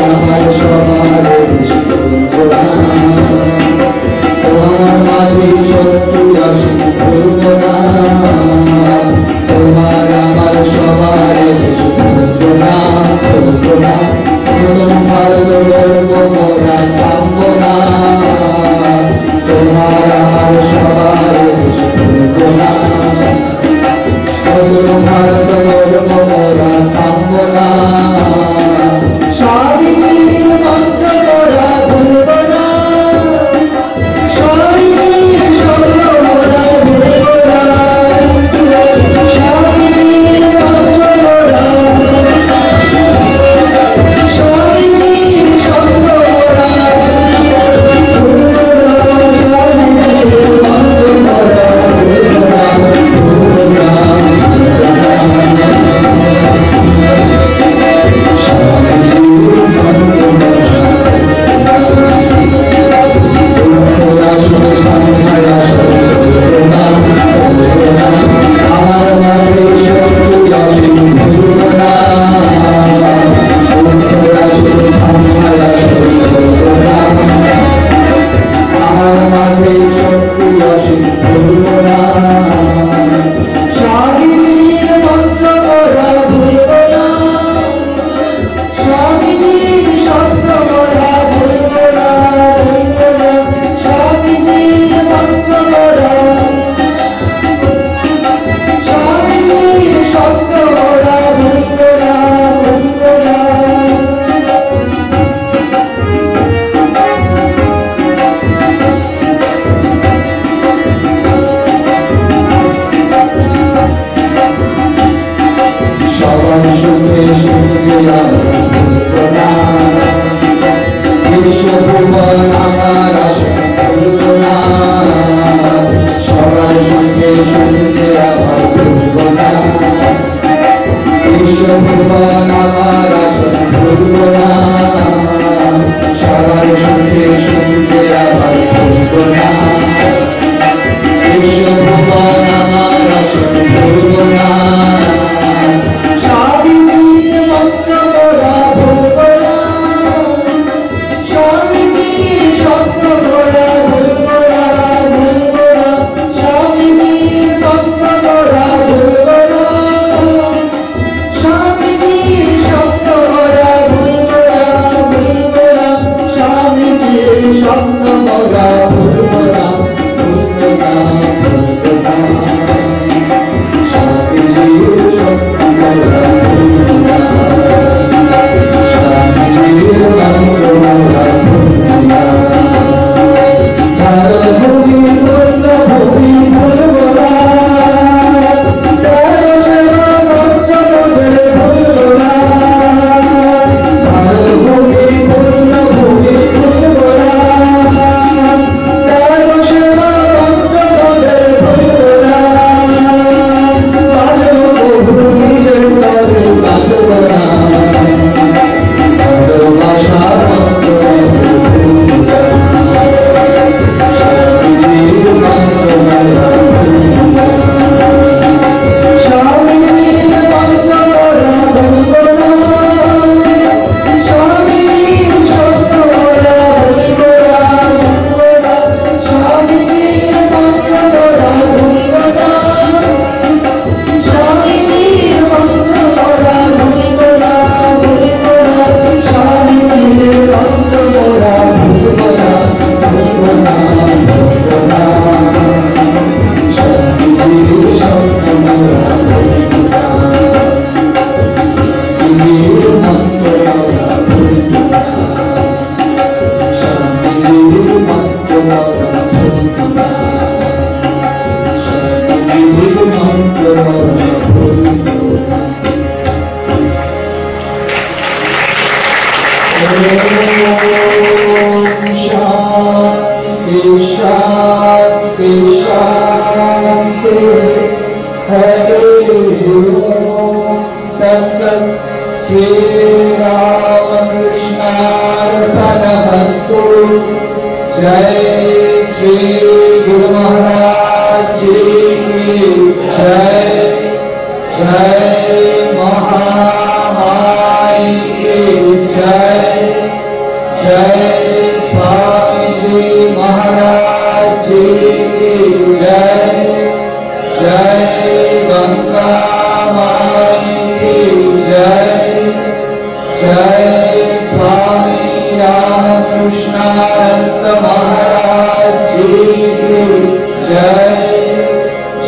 আমার সবার তোমার মাঝে শক্তি আসুন ভুলব না, তোমার আমার সবার ভুলব না, ভুলব না, তোমার গর্ব মোরা থামব না, তোমার আমার সবার ভুলব না, তোমার গর্ব মোরা থামব না, স্বামীজির মন্ত্র মোরা ভুলব না, স্বামীজির শব্দ মোরা ভুলব না, স্বামীজির মন্ত্র মোরা ভুলব না, স্বামীজির শব্দ মোরা ভুলব না, স্বামীজির মন্ত্র মোরা ভুলব না, ভুলব না, আমার মাঝে শক্তি আসুন ভুলব না, আমার মাঝে শক্তি আসুন ভুলব না, স্বামীজির মন্ত্র মোরা ভুলব না, স্বামীজির শব্দ মোরা ভুলব না, ভুলব না, স্বামীজির মন্ত্র মোরা, স্বামীজির শব্দ মোরা ভুলব না, ভুলব না। সবার সুখে সুখে ভুলব না, বিশ্বভুবন আমার আশা ভুলব না, সবার সুখে সুখে আবার ভুলব না, বিশ্বভুবন আমার আশা ভুলব না, সবার সুখে সুখে আবার ভুলব না, বিশ্বভুবন আমার আশা ভুলব না, স্বামীজির মন্ত্র মোরা ভুলব না, স্বামীজির শব্দ মোরা ভুলব না, ভুলব না, স্বামীজির মন্ত্র মোরা ভুলব না, স্বামীজির শব্দ মোরা ভুলব না, ভুলব না, স্বামীজির শব্দ মোরা ভুলব না, ভুলব না, ভুলব না, স্বামীজির শব্দ মোরা ভুলব না, স্বামীজির মন্ত্র মোরা ভুলব না, ধর্মভূমি পূর্ণভূমি ভুলব না, তার সেবা মন্ত্র মোদের ভুলব না, ধর্মভূমি পূর্ণভূমি ভুলব না, তার সেবা মন্ত্র মোদের ভুলব না, বাজব প্রভু নিজের তরে বাজব না, ভালোবাসা মন্ত্র মোদের ভুলব না, স্বামীজির মন্ত্র মোরা ভুলব না, স্বামীজির মন্ত্র মোরা ভুলব না, স্বামীজির শব্দ মোরা ভুলব না, ভুলব না, স্বামীজির মন্ত্র মোরা ভুলব না, স্বামীজির মন্ত্র মোরা ভুলব না, ভুলব না, স্বামীজির মন্ত্র মোরা ভুলব না, ভুলব না, ভুলব না, স্বামীজির শব্দ মোরা ভুলব না, স্বামীজির মন্ত্র মোরা ভুলব না, স্বামীজির মন্ত্র মোরা ভুলব না, স্বামীজির মন্ত্র মোরা ভুলব না। शांति शांति शांति हरि ओम तत्सत् श्री रामकृष्णार्पणमस्तु। जय श्री गुरु महाराज जी की जय। जय महामाई की जय। जय स्वामी जी महाराज जी की जय। जय गंगा माई की जय। जय स्वामी रामकृष्णानंद महाराज जी की जय।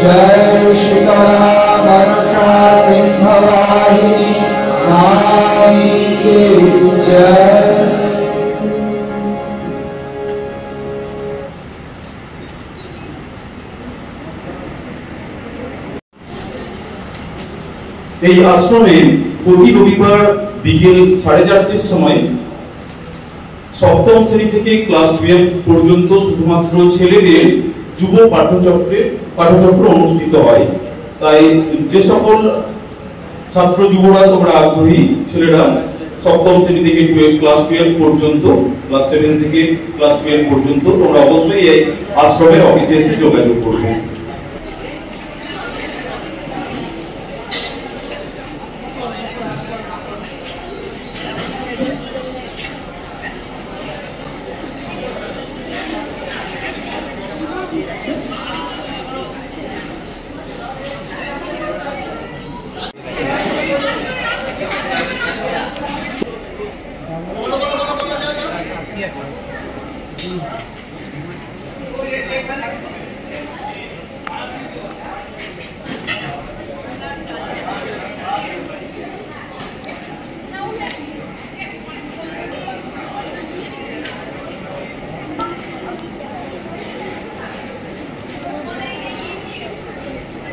जय शीतला मनसा सिंहवाहिनी माई की जय। এই আশ্রমে প্রতি রবিবার বিকেল 4:30টার সময় সপ্তম শ্রেণী থেকে ক্লাস 12 পর্যন্ত শুধুমাত্র ছেলেদের যুব পাঠচক্র অনুষ্ঠিত হয়। তাই যে সকল ছাত্র যুবরা তোমরা আগ্রহী ছেলেরা সপ্তম শ্রেণী থেকে ক্লাস 12 পর্যন্ত, ক্লাস 7 থেকে ক্লাস 12 পর্যন্ত তোমরা অবশ্যই এই আশ্রমের অফিসে এসে যোগাযোগ করবে।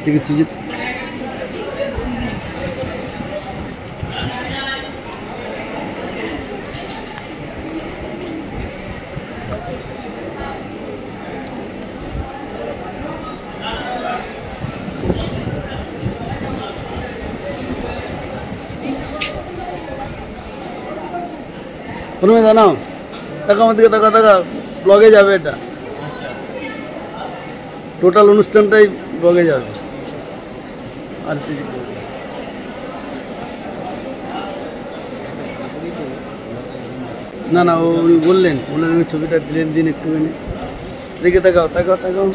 ठीक है सुजीत। দাঁড়াও, টাকা আমাদেরকে টাকা টাকা ব্লগে যাবে, এটা টোটাল অনুষ্ঠানটাই ব্লগে যাবে। আর না না ওই বললেন ওই ছবিটা দিলেন দিন একটুখানি দেখে তাকাও তাকাও তাকাও।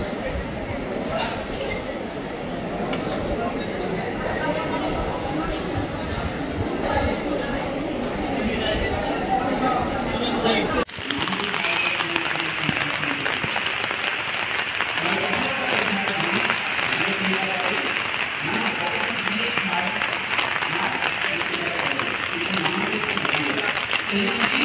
Thank you.